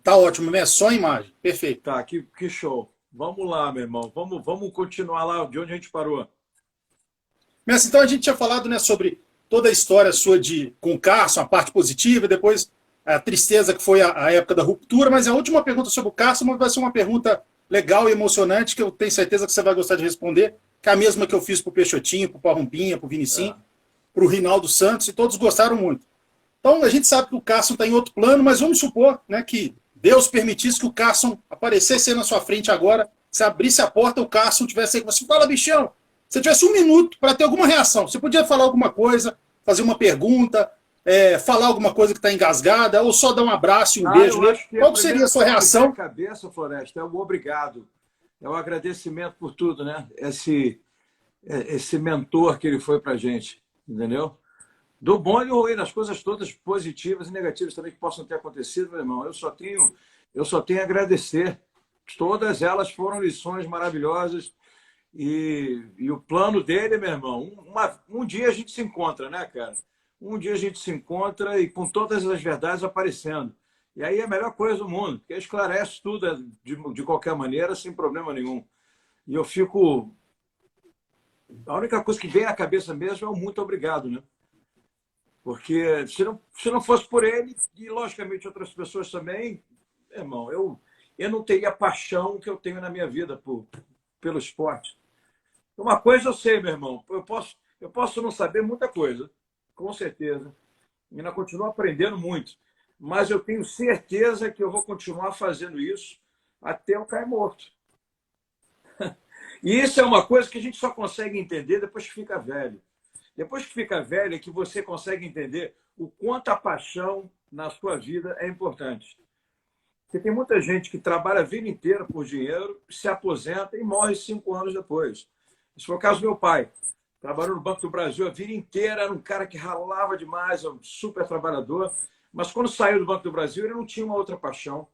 Tá ótimo, né? Só a imagem. Perfeito. Tá, que show. Vamos lá, meu irmão. Vamos continuar lá de onde a gente parou. Mestre, então a gente tinha falado, né, sobre toda a história sua com o Carson, a parte positiva, depois a tristeza que foi a época da ruptura, mas a última pergunta sobre o Carson vai ser uma pergunta legal e emocionante, que eu tenho certeza que você vai gostar de responder, que é a mesma que eu fiz para o Peixotinho, para o Parrumpinha, para o Vinicinho, para o Rinaldo Santos, e todos gostaram muito. Então a gente sabe que o Carson está em outro plano, mas vamos supor, né, que Deus permitisse que o Carson aparecesse na sua frente agora, se abrisse a porta, o Carson tivesse aí, você fala, bichão, se tivesse 1 minuto para ter alguma reação, você podia falar alguma coisa, fazer uma pergunta, falar alguma coisa que está engasgada, ou só dar um abraço e um beijo nele. Qual seria a sua reação? A cabeça, Floresta, é o obrigado. É o agradecimento por tudo, né? Esse mentor que ele foi para a gente, entendeu? Do bom e do ruim, das coisas todas positivas e negativas também que possam ter acontecido, meu irmão. Eu só tenho a agradecer. Todas elas foram lições maravilhosas. E o plano dele, meu irmão, um dia a gente se encontra, né, cara? Um dia a gente se encontra e com todas as verdades aparecendo. E aí é a melhor coisa do mundo, porque esclarece tudo de qualquer maneira, sem problema nenhum. E eu fico... A única coisa que vem à cabeça mesmo é o muito obrigado, né? Porque se não fosse por ele, e logicamente outras pessoas também, irmão, eu não teria a paixão que eu tenho na minha vida pelo esporte. Uma coisa eu sei, meu irmão, eu posso não saber muita coisa, com certeza, e ainda continuo aprendendo muito, mas eu tenho certeza que eu vou continuar fazendo isso até eu cair morto. E isso é uma coisa que a gente só consegue entender depois que fica velho. Depois que fica velho é que você consegue entender o quanto a paixão na sua vida é importante. Porque tem muita gente que trabalha a vida inteira por dinheiro, se aposenta e morre 5 anos depois. Esse foi o caso do meu pai. Trabalhou no Banco do Brasil a vida inteira, era um cara que ralava demais, um super trabalhador. Mas quando saiu do Banco do Brasil, ele não tinha uma outra paixão.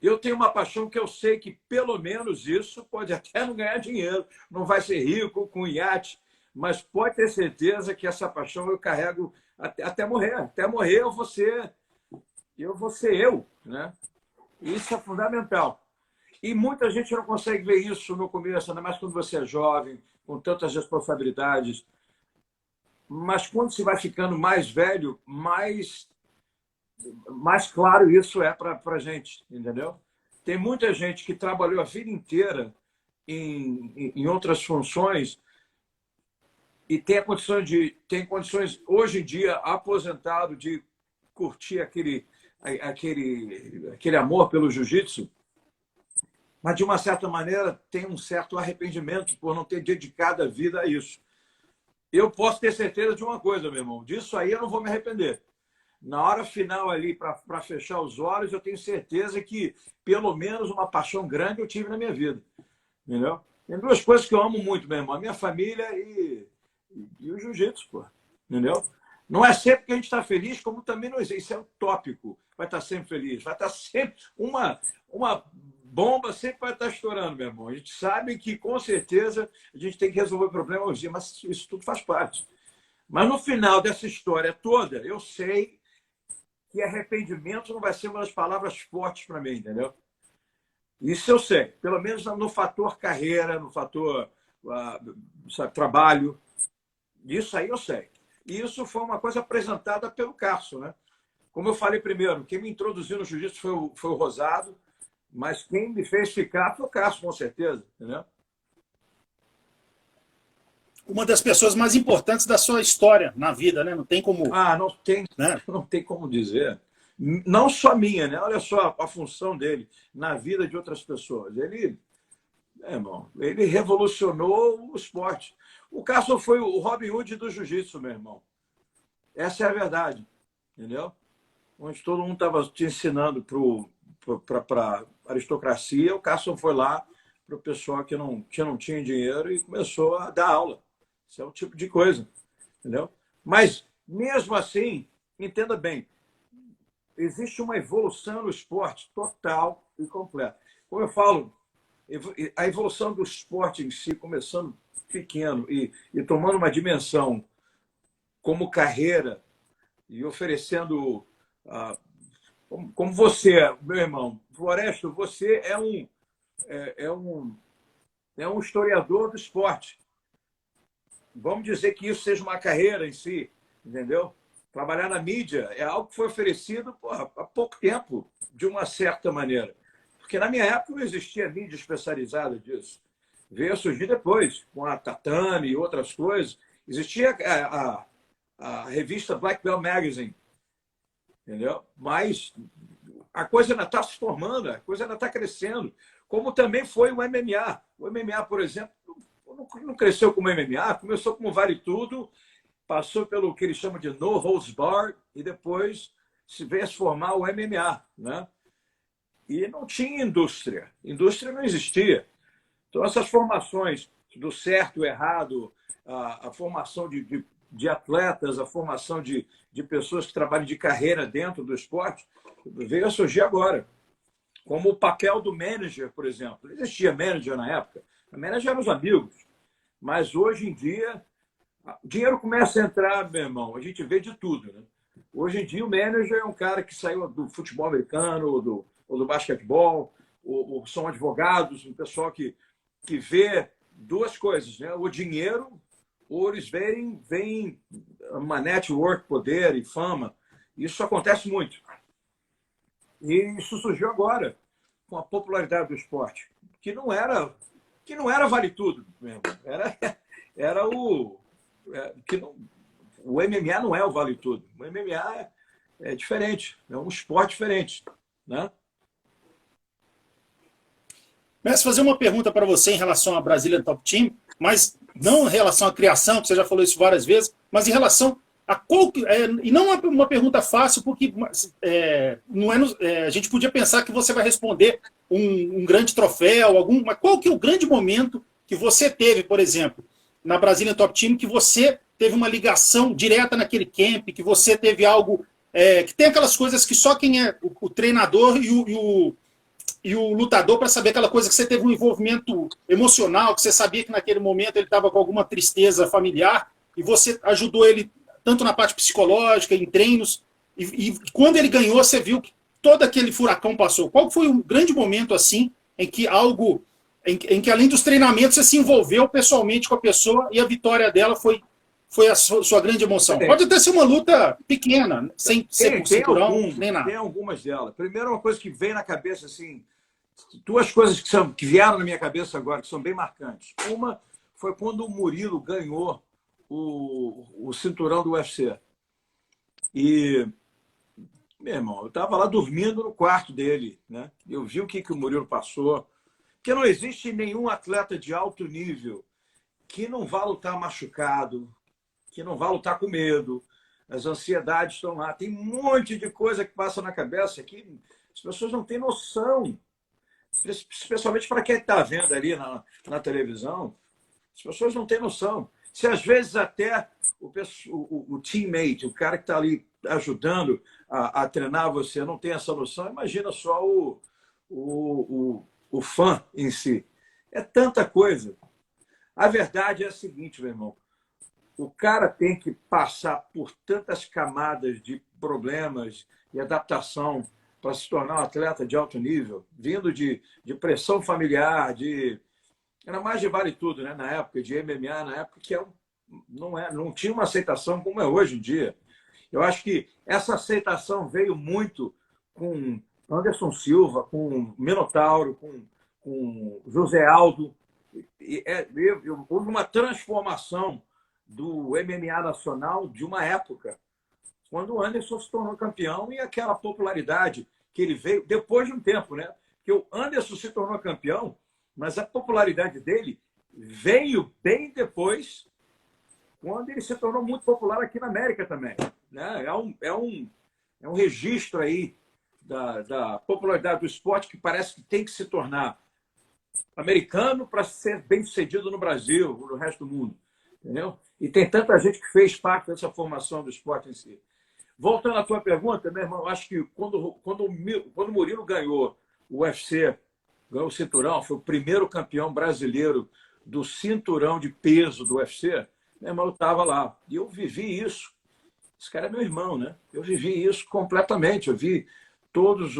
Eu tenho uma paixão que eu sei que, pelo menos isso, pode até não ganhar dinheiro, não vai ser rico com iate, mas pode ter certeza que essa paixão eu carrego até morrer. Até morrer eu vou ser eu, né? Isso é fundamental. E muita gente não consegue ver isso no começo, ainda mais quando você é jovem, com tantas responsabilidades. Mas quando se vai ficando mais velho, mais claro isso é para a gente, entendeu? Tem muita gente que trabalhou a vida inteira em outras funções e tem condições hoje em dia, aposentado, de curtir aquele amor pelo jiu-jitsu, mas de uma certa maneira tem um certo arrependimento por não ter dedicado a vida a isso. Eu posso ter certeza de uma coisa, meu irmão, disso aí eu não vou me arrepender. Na hora final ali, para fechar os olhos, eu tenho certeza que pelo menos uma paixão grande eu tive na minha vida, entendeu? Tem duas coisas que eu amo muito, meu irmão, a minha família e o jiu-jitsu, pô, entendeu? Não é sempre que a gente está feliz, como também não existe. Isso é utópico. Vai estar sempre feliz. Vai estar sempre uma bomba sempre vai estar estourando, meu irmão. A gente sabe que, com certeza, a gente tem que resolver o problema hoje em dia, mas isso tudo faz parte. Mas no final dessa história toda, eu sei que arrependimento não vai ser uma das palavras fortes para mim, entendeu? Isso eu sei. Pelo menos no fator carreira, no fator trabalho. Isso aí eu sei. E isso foi uma coisa apresentada pelo Carson, né? Como eu falei primeiro, quem me introduziu no jiu-jitsu foi o Rosado, mas quem me fez ficar foi o Carson, com certeza, entendeu? Uma das pessoas mais importantes da sua história na vida, né? Não tem como... Não tem, né? Não tem como dizer. Não só minha, né? Olha só a função dele na vida de outras pessoas. Ele, irmão, ele revolucionou o esporte. O Carson foi o Robin Hood do jiu-jitsu, meu irmão. Essa é a verdade, entendeu? Onde todo mundo estava te ensinando para a aristocracia, o Carson foi lá para o pessoal que não tinha dinheiro e começou a dar aula. Isso é o tipo de coisa, entendeu? Mas, mesmo assim, entenda bem, existe uma evolução no esporte total e completa. Como eu falo, a evolução do esporte em si, começando pequeno e tomando uma dimensão como carreira e oferecendo... como você, meu irmão, Floresto, você é um historiador do esporte. Vamos dizer que isso seja uma carreira em si, entendeu? Trabalhar na mídia é algo que foi oferecido há pouco tempo, de uma certa maneira. Porque na minha época não existia mídia especializada disso. Veio a surgir depois, com a Tatame e outras coisas. Existia a revista Black Belt Magazine, entendeu? Mas a coisa ainda está se formando, a coisa ainda está crescendo. Como também foi o MMA. O MMA, por exemplo, não cresceu como MMA, começou como Vale Tudo, passou pelo que eles chamam de No Holds Barred e depois veio a se formar o MMA, né? E não tinha indústria. Indústria não existia. Então, essas formações do certo e errado, a formação de atletas, a formação de pessoas que trabalham de carreira dentro do esporte, veio a surgir agora. Como o papel do manager, por exemplo. Não existia manager na época. O manager eram os amigos. Mas hoje em dia, o dinheiro começa a entrar, meu irmão. A gente vê de tudo, né? Hoje em dia, o manager é um cara que saiu do futebol americano ou do basquetebol, ou são advogados, um pessoal que vê duas coisas, né? O dinheiro, ou eles veem uma network, poder e fama. Isso acontece muito. E isso surgiu agora, com a popularidade do esporte, que não era vale tudo mesmo. Era o MMA não é o vale tudo. O MMA é diferente, é um esporte diferente, né? Mestre, fazer uma pergunta para você em relação à Brazilian Top Team, mas não em relação à criação, que você já falou isso várias vezes, mas em relação a qual... e não uma pergunta fácil, porque não a gente podia pensar que você vai responder um grande troféu, mas qual que é o grande momento que você teve, por exemplo, na Brazilian Top Team, que você teve uma ligação direta naquele camp, que você teve algo... que tem aquelas coisas que só quem é o treinador e o lutador para saber aquela coisa que você teve um envolvimento emocional, que você sabia que naquele momento ele estava com alguma tristeza familiar e você ajudou ele tanto na parte psicológica, em treinos, e quando ele ganhou, você viu que todo aquele furacão passou. Qual foi um grande momento assim em que algo em que além dos treinamentos você se envolveu pessoalmente com a pessoa e a vitória dela foi a sua grande emoção. Pode até ser uma luta pequena, sem ser por cinturão, nem nada. Tem algumas delas. Primeiro, uma coisa que vem na cabeça, assim, duas coisas que vieram na minha cabeça agora, que são bem marcantes. Uma foi quando o Murilo ganhou o cinturão do UFC. E, meu irmão, eu estava lá dormindo no quarto dele, né? Eu vi o que o Murilo passou. Porque não existe nenhum atleta de alto nível que não vá lutar machucado, que não vá lutar com medo. As ansiedades estão lá. Tem um monte de coisa que passa na cabeça que as pessoas não têm noção. Especialmente para quem está vendo ali na televisão, as pessoas não têm noção. Se às vezes até o teammate, o cara que está ali ajudando a treinar você, não tem essa noção, imagina só o fã em si. É tanta coisa. A verdade é a seguinte, meu irmão. O cara tem que passar por tantas camadas de problemas e adaptação para se tornar um atleta de alto nível, vindo de pressão familiar, era mais de vale tudo, né? Na época de MMA, na época que não tinha uma aceitação como é hoje em dia. Eu acho que essa aceitação veio muito com Anderson Silva, com Minotauro, com José Aldo. Houve uma transformação do MMA nacional de uma época, quando o Anderson se tornou campeão e aquela popularidade que ele veio depois de um tempo, né? Porque o Anderson se tornou campeão, mas a popularidade dele veio bem depois, quando ele se tornou muito popular aqui na América também, né? É um registro aí da popularidade do esporte que parece que tem que se tornar americano para ser bem sucedido no Brasil, no resto do mundo, entendeu? E tem tanta gente que fez parte dessa formação do esporte em si. Voltando à tua pergunta, meu irmão, acho que quando o Murilo ganhou o UFC, ganhou o cinturão, foi o primeiro campeão brasileiro do cinturão de peso do UFC, meu irmão, eu estava lá. E eu vivi isso. Esse cara é meu irmão, né? Eu vivi isso completamente. Eu vi todos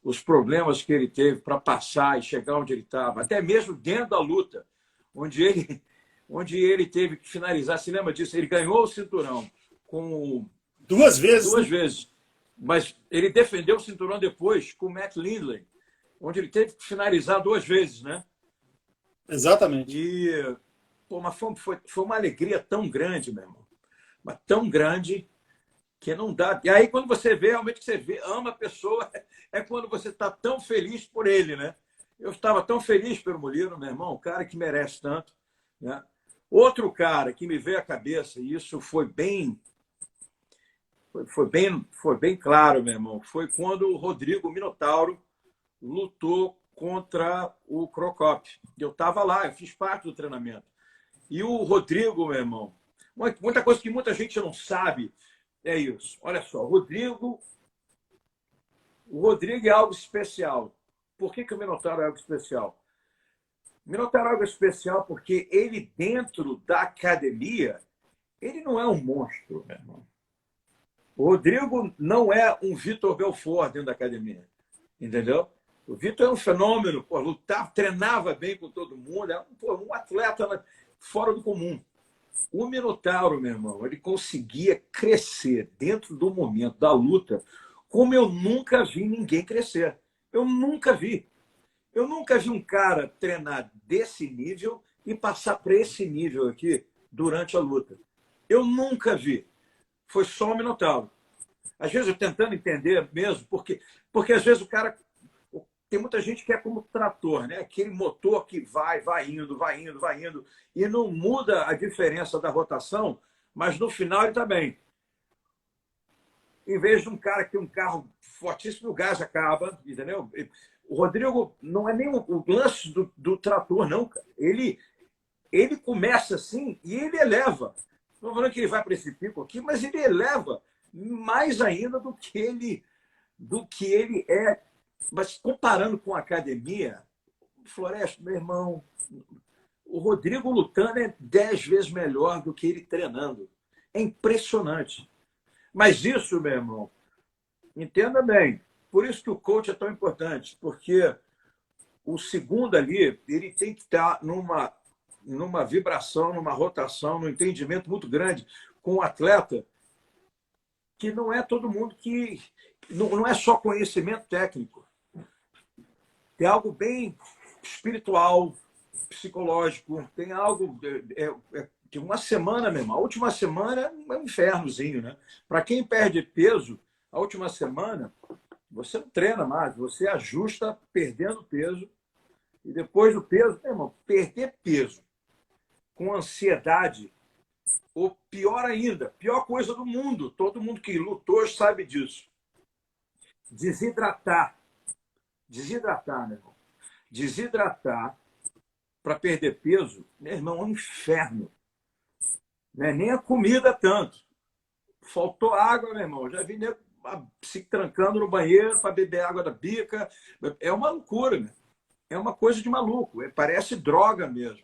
os problemas que ele teve para passar e chegar onde ele estava, até mesmo dentro da luta, onde ele teve que finalizar. Se lembra disso? Ele ganhou o cinturão com duas vezes. Duas vezes. Mas ele defendeu o cinturão depois com o Matt Lindley, onde ele teve que finalizar duas vezes, né? Exatamente. E mas foi uma alegria tão grande, meu irmão. Mas tão grande que não dá. E aí, quando você vê, realmente ama a pessoa, é quando você está tão feliz por ele, né? Eu estava tão feliz pelo Murilo, meu irmão, o cara que merece tanto, né? Outro cara que me veio à cabeça, e isso foi bem claro, meu irmão, foi quando o Rodrigo Minotauro lutou contra o Crocop. Eu estava lá, eu fiz parte do treinamento. E o Rodrigo, meu irmão, muita coisa que muita gente não sabe é isso. Olha só, o Rodrigo é algo especial. Por que o Minotauro é algo especial? O Minotauro é algo especial porque ele, dentro da academia, ele não é um monstro, meu irmão. O Rodrigo não é um Vitor Belfort dentro da academia, entendeu? O Vitor é um fenômeno, lutava, treinava bem com todo mundo, é um atleta fora do comum. O Minotauro, meu irmão, ele conseguia crescer dentro do momento da luta como eu nunca vi ninguém crescer. Eu nunca vi. Eu nunca vi um cara treinar desse nível e passar para esse nível aqui durante a luta. Eu nunca vi. Foi só o Minotauro. Às vezes eu tentando entender mesmo, porque às vezes o cara... Tem muita gente que é como trator, né? Aquele motor que vai indo, e não muda a diferença da rotação, mas no final ele está bem. Em vez de um cara que tem um carro fortíssimo, o gás acaba, entendeu? O Rodrigo não é nem o lance do trator, não, cara. Ele começa assim e ele eleva. Não falando que ele vai para esse pico aqui, mas ele eleva mais ainda do que ele é. Mas comparando com a academia, Floresta, meu irmão, o Rodrigo lutando é 10 vezes melhor do que ele treinando. É impressionante. Mas isso, meu irmão, entenda bem. Por isso que o coach é tão importante, porque o segundo ali, ele tem que estar numa vibração, numa rotação, num entendimento muito grande com o atleta, que não é todo mundo que... Não é só conhecimento técnico. Tem algo bem espiritual, psicológico, tem algo... De uma semana mesmo. A última semana é um infernozinho, né? Para quem perde peso, a última semana, você não treina mais, você ajusta perdendo peso. E depois do peso, meu irmão, perder peso com ansiedade, ou pior ainda, pior coisa do mundo, todo mundo que lutou sabe disso. Desidratar, meu irmão. Desidratar para perder peso, meu irmão, é um inferno. Não é nem a comida tanto. Faltou água, meu irmão. Já vi nego se trancando no banheiro para beber água da bica. É uma loucura, né? É uma coisa de maluco. Parece droga mesmo.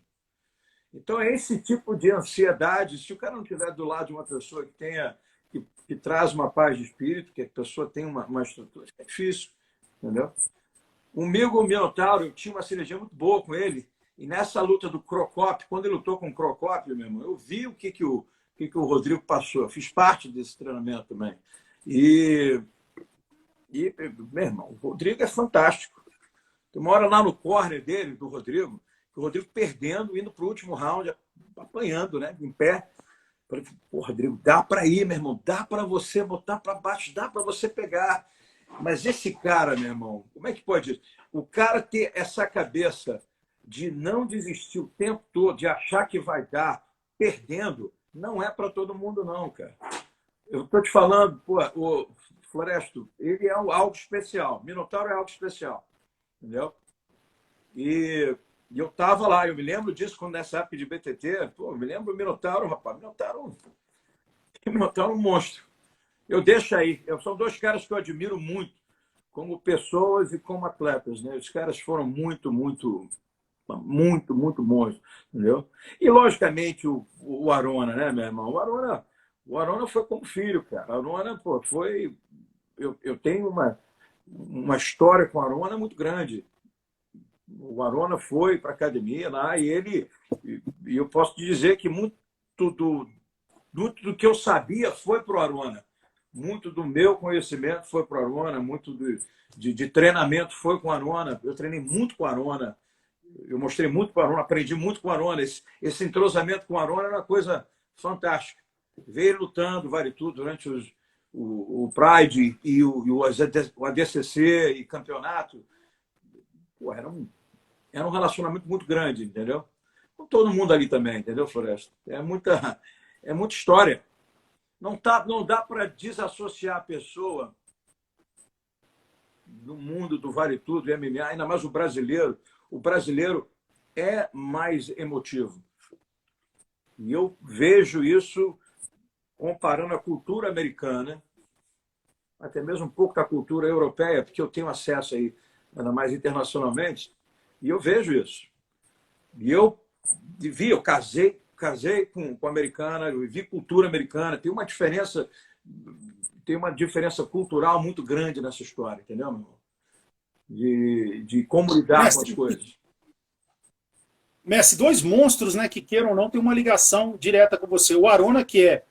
Então, é esse tipo de ansiedade. Se o cara não estiver do lado de uma pessoa que traz uma paz de espírito, que a pessoa tem uma estrutura, é difícil, entendeu? Comigo, o Minotauro, eu tinha uma sinergia muito boa com ele. E nessa luta do Crocop, quando ele lutou com o Crocop, meu irmão, eu vi o que o Rodrigo passou. Eu fiz parte desse treinamento também. E, meu irmão, o Rodrigo é fantástico. Tem uma hora lá no corner dele, do Rodrigo, que o Rodrigo perdendo, indo para o último round, apanhando, né, em pé. Eu falei, pô, Rodrigo, dá para ir, meu irmão, dá para você botar para baixo, dá para você pegar. Mas esse cara, meu irmão, como é que pode isso? O cara ter essa cabeça de não desistir o tempo todo, de achar que vai dar, perdendo, não é para todo mundo, não, cara. Eu estou te falando, pô, o Floresto, ele é algo especial. Minotauro é algo especial, entendeu? E eu estava lá, eu me lembro disso quando nessa época de BTT, pô, eu me lembro do Minotauro, rapaz, Minotauro é um monstro. Eu deixo aí, são dois caras que eu admiro muito, como pessoas e como atletas, né? Os caras foram muito bons, entendeu? E, logicamente, o Arona, né, meu irmão? O Arona foi como filho, cara. O Arona, pô, foi... Eu tenho uma história com o Arona muito grande. O Arona foi para a academia lá e eu posso te dizer que muito do que eu sabia foi para o Arona. Muito do meu conhecimento foi para o Arona, muito de treinamento foi com o Arona. Eu treinei muito com o Arona. Eu mostrei muito com o Arona, aprendi muito com o Arona. Esse entrosamento com o Arona era uma coisa fantástica. Veio lutando, vale tudo, durante o Pride e o ADCC e campeonato. Pô, era um relacionamento muito grande, entendeu? Com todo mundo ali também, entendeu, Floresta? É muita história. Não dá para desassociar a pessoa no mundo do vale tudo, MMA, ainda mais o brasileiro. O brasileiro é mais emotivo. E eu vejo isso comparando a cultura americana, até mesmo um pouco da cultura europeia, porque eu tenho acesso aí, ainda mais internacionalmente, e eu vejo isso. E eu casei com a americana, eu vi cultura americana, tem uma diferença cultural muito grande nessa história, entendeu, meu irmão? De como lidar com as coisas. Messi, dois monstros, né, que queiram ou não, tem uma ligação direta com você. O Arona, que é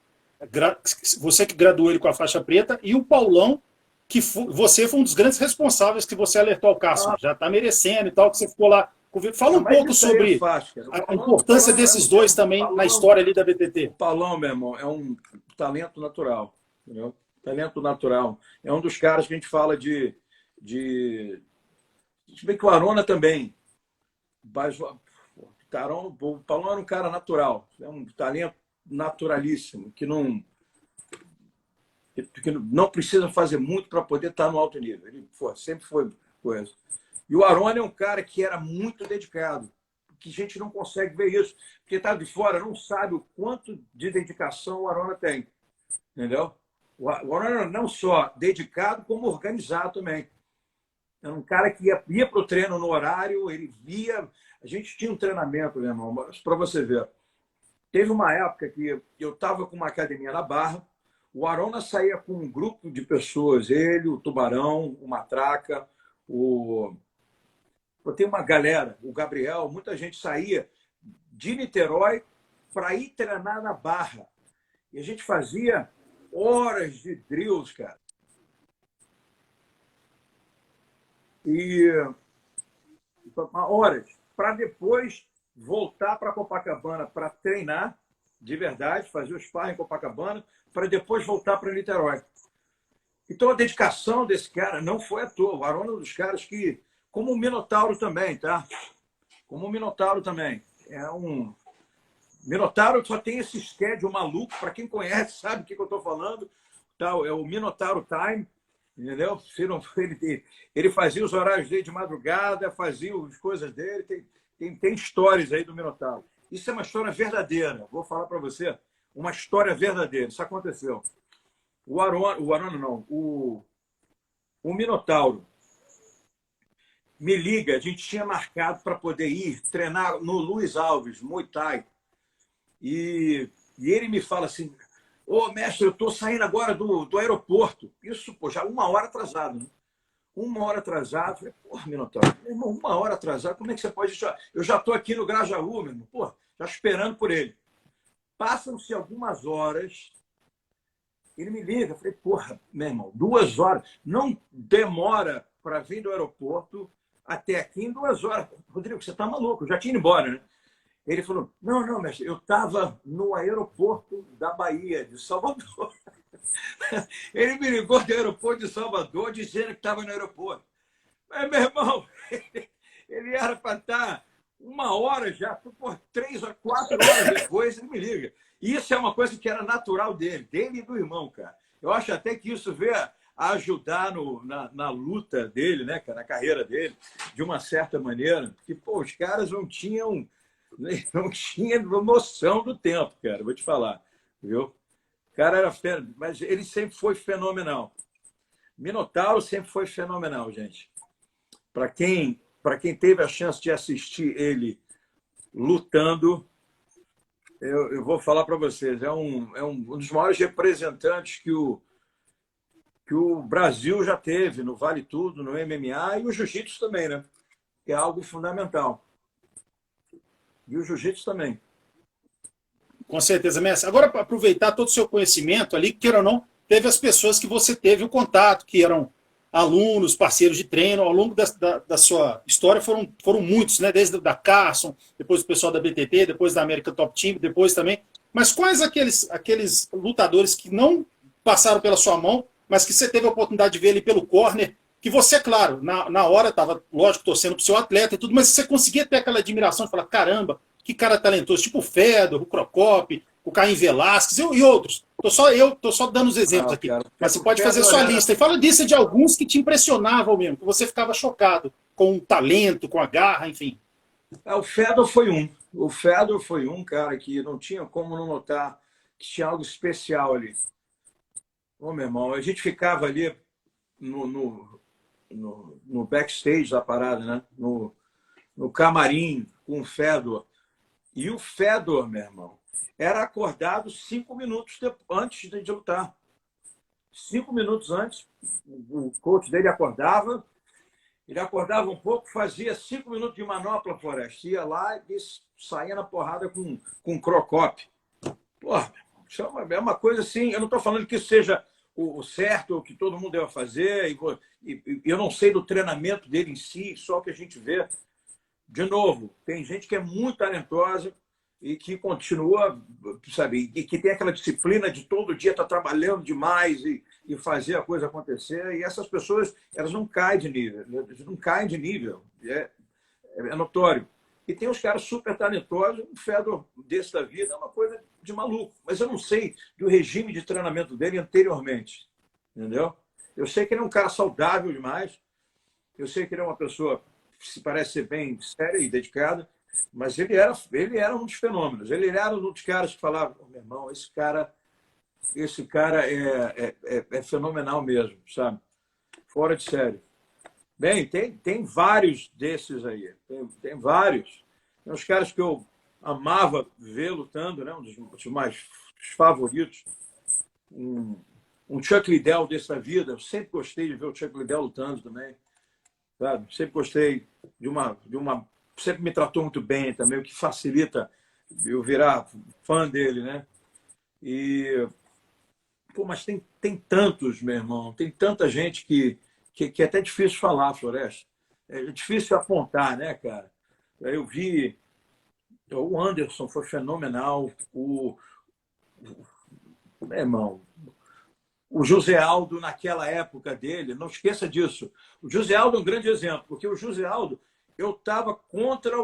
você que graduou ele com a faixa preta, e o Paulão, que você foi um dos grandes responsáveis que você alertou ao Cássio. Já está merecendo e tal, que você ficou lá. Fala um pouco sobre a importância desses dois também na história ali da BTT. O Paulão, meu irmão, é um talento natural, entendeu? Talento natural. É um dos caras que a gente fala de... Se bem que o Arona também. Mas o Paulão era um cara natural. É um talento naturalíssimo, que não precisa fazer muito para poder estar no alto nível. Ele sempre foi coisa. E o Arona é um cara que era muito dedicado, que a gente não consegue ver isso, porque está de fora, não sabe o quanto de dedicação o Arona tem, entendeu? O Arona não só dedicado, como organizado também. É um cara que ia para o treino no horário, ele via... A gente tinha um treinamento, meu irmão, para você ver. Teve uma época que eu estava com uma academia na Barra, o Arona saía com um grupo de pessoas, ele, o Tubarão, o Matraca, o Eu tenho uma galera, o Gabriel, muita gente saía de Niterói para ir treinar na Barra. E a gente fazia horas de drills, cara. E horas, para depois voltar para Copacabana para treinar de verdade, fazer o sparring em Copacabana, para depois voltar para Niterói. Então a dedicação desse cara não foi à toa. O Arona é um dos caras que, como o Minotauro também, tá? Como o Minotauro também. É um Minotauro só tem esse schedule maluco, para quem conhece sabe o que eu estou falando. Tá? É o Minotauro Time, entendeu? Ele fazia os horários dele de madrugada, fazia as coisas dele. Tem histórias aí do Minotauro. Isso é uma história verdadeira. Vou falar para você uma história verdadeira. Isso aconteceu. O Arona não, o Minotauro me liga, a gente tinha marcado para poder ir treinar no Luiz Alves, Muay Thai. E ele me fala assim, ô mestre, eu estou saindo agora do aeroporto. Isso, pô, já 1 hora atrasado, né? 1 hora atrasado. Falei, porra, Minotauro, meu irmão, 1 hora atrasado, como é que você pode... Eu já estou aqui no Grajaú, meu irmão, pô, já esperando por ele. Passam-se algumas horas, ele me liga, falei, porra, meu irmão, 2 horas, não demora para vir do aeroporto até aqui em 2 horas. Rodrigo, você está maluco, eu já tinha ido embora, né? Ele falou, não, mestre, eu estava no aeroporto da Bahia, de Salvador. Ele me ligou do aeroporto de Salvador dizendo que estava no aeroporto. Mas, meu irmão, ele era para estar 1 hora já, por 3 ou 4 horas depois ele me liga. Isso é uma coisa que era natural dele e do irmão, cara. Eu acho até que isso veio a ajudar na luta dele, né, cara, na carreira dele, de uma certa maneira, porque, pô, os caras não tinham noção do tempo, cara, vou te falar, viu? O cara era fenomenal, mas ele sempre foi fenomenal. Minotauro sempre foi fenomenal, gente. Para quem teve a chance de assistir ele lutando, eu vou falar para vocês, é um dos maiores representantes que o Brasil já teve no Vale Tudo, no MMA e o Jiu-Jitsu também, né? Que é algo fundamental. E o Jiu-Jitsu também. Com certeza, mestre. Agora, para aproveitar todo o seu conhecimento ali, queira ou não, teve as pessoas que você teve o contato, que eram alunos, parceiros de treino, ao longo da sua história foram muitos, né? Desde da Carson, depois o pessoal da BTT, depois da American Top Team, depois também. Mas quais aqueles lutadores que não passaram pela sua mão, mas que você teve a oportunidade de ver ali pelo corner, que você, claro, na hora estava, lógico, torcendo para o seu atleta e tudo, mas você conseguia ter aquela admiração de falar, caramba, que cara talentoso, tipo o Fedor, o Crocop, o Caim Velasquez e outros. Tô só dando os exemplos aqui. Cara, mas você pode fazer sua lista. E fala disso de alguns que te impressionavam mesmo, que você ficava chocado com o talento, com a garra, enfim. O Fedor foi um. O Fedor foi um, cara, que não tinha como não notar que tinha algo especial ali. Ô, meu irmão, a gente ficava ali no backstage da parada, né? No camarim com o Fedor. E o Fedor, meu irmão, era acordado 5 minutos antes de lutar. 5 minutos antes, o coach dele acordava, ele acordava um pouco, fazia 5 minutos de manopla, Floresta, ia lá e saía na porrada com o Crocop. Porra, isso é uma coisa assim, eu não estou falando que isso seja o certo, o que todo mundo deve fazer, e eu não sei do treinamento dele em si, só o que a gente vê. De novo, tem gente que é muito talentosa e que continua, sabe, e que tem aquela disciplina de todo dia estar trabalhando demais e fazer a coisa acontecer. E essas pessoas, elas não caem de nível, não caem de nível, é notório. E tem os caras super talentosos, um Fedor desse da vida é uma coisa de maluco. Mas eu não sei do regime de treinamento dele anteriormente, entendeu? Eu sei que ele é um cara saudável demais, eu sei que ele é uma pessoa se parece ser bem séria e dedicada, mas ele era um dos fenômenos. Ele era um dos caras que falava, oh, meu irmão, esse cara é fenomenal mesmo, sabe? Fora de série. Bem, tem vários desses aí. Tem vários. Tem uns caras que eu amava ver lutando, né? Um dos mais favoritos. Um Chuck Liddell dessa vida. Eu sempre gostei de ver o Chuck Liddell lutando também. sabe? Sempre gostei de uma. Sempre me tratou muito bem também, o que facilita eu virar fã dele, né? E, pô, mas tem tantos, meu irmão, tem tanta gente que é até difícil falar, Floresta. É difícil apontar, né, cara? Eu vi. O Anderson foi fenomenal. Meu irmão, o José Aldo, naquela época dele, não esqueça disso. O José Aldo é um grande exemplo, porque o José Aldo, eu estava contra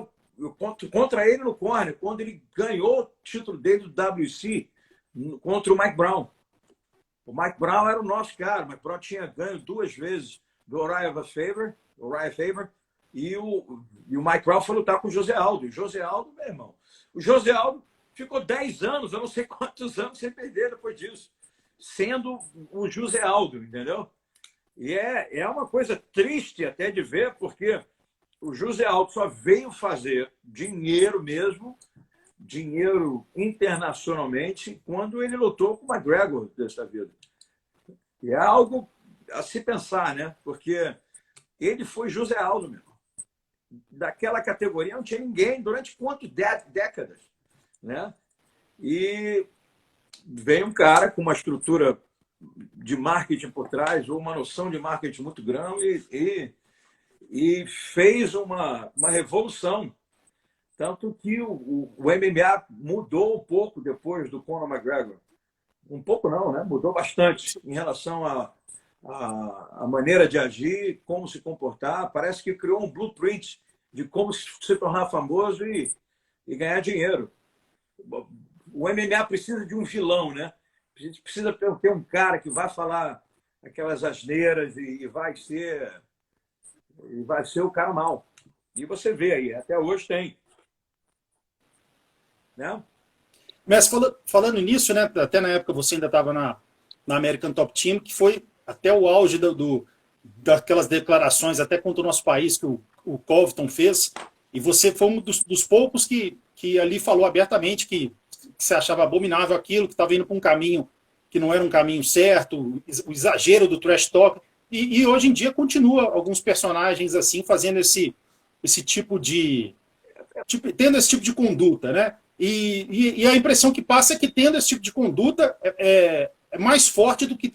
ele no corner, quando ele ganhou o título dele do WC contra o Mike Brown. O Mike Brown era o nosso cara. O Mike Brown tinha ganho 2 vezes do Uriah Faber, e o Mike Brown foi lutar com o José Aldo. E o José Aldo, meu irmão, o José Aldo ficou 10 anos, eu não sei quantos anos sem perder depois disso, sendo o José Aldo, entendeu? E é uma coisa triste até de ver, porque o José Aldo só veio fazer dinheiro mesmo, dinheiro internacionalmente, quando ele lutou com o McGregor dessa vida. E é algo a se pensar, né? Porque ele foi José Aldo, meu. Daquela categoria não tinha ninguém durante quantas décadas, né? E vem um cara com uma estrutura de marketing por trás, ou uma noção de marketing muito grande, e fez uma revolução. Tanto que o MMA mudou um pouco depois do Conor McGregor. Um pouco não, né? Mudou bastante em relação à maneira de agir, como se comportar. Parece que criou um blueprint de como se tornar famoso e ganhar dinheiro. O MMA precisa de um vilão, né? A gente precisa ter um cara que vai falar aquelas asneiras e vai ser o cara mau. E você vê aí, até hoje tem. Né? Mas falando nisso, né, até na época você ainda estava na American Top Team, que foi até o auge daquelas declarações até contra o nosso país que o Covington fez, e você foi um dos poucos que ali falou abertamente que você achava abominável aquilo, que estava indo para um caminho que não era um caminho certo, o exagero do trash talk, e hoje em dia continua alguns personagens assim fazendo esse tipo tendo esse tipo de conduta, né? E a impressão que passa é que tendo esse tipo de conduta é mais forte do que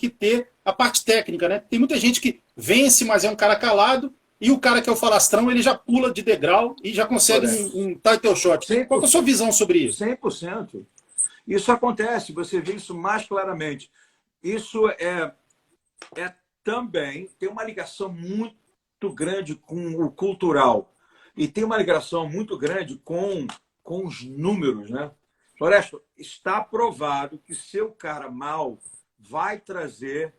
ter a parte técnica, né? Tem muita gente que vence, mas é um cara calado, e o cara que é o falastrão, ele já pula de degrau e já consegue um title shot. 100%, qual é a sua visão sobre isso? 100%. Isso acontece, você vê isso mais claramente. Isso também tem uma ligação muito grande com o cultural. E tem uma ligação muito grande com os números, né? Floresta, está provado que seu cara mal vai trazer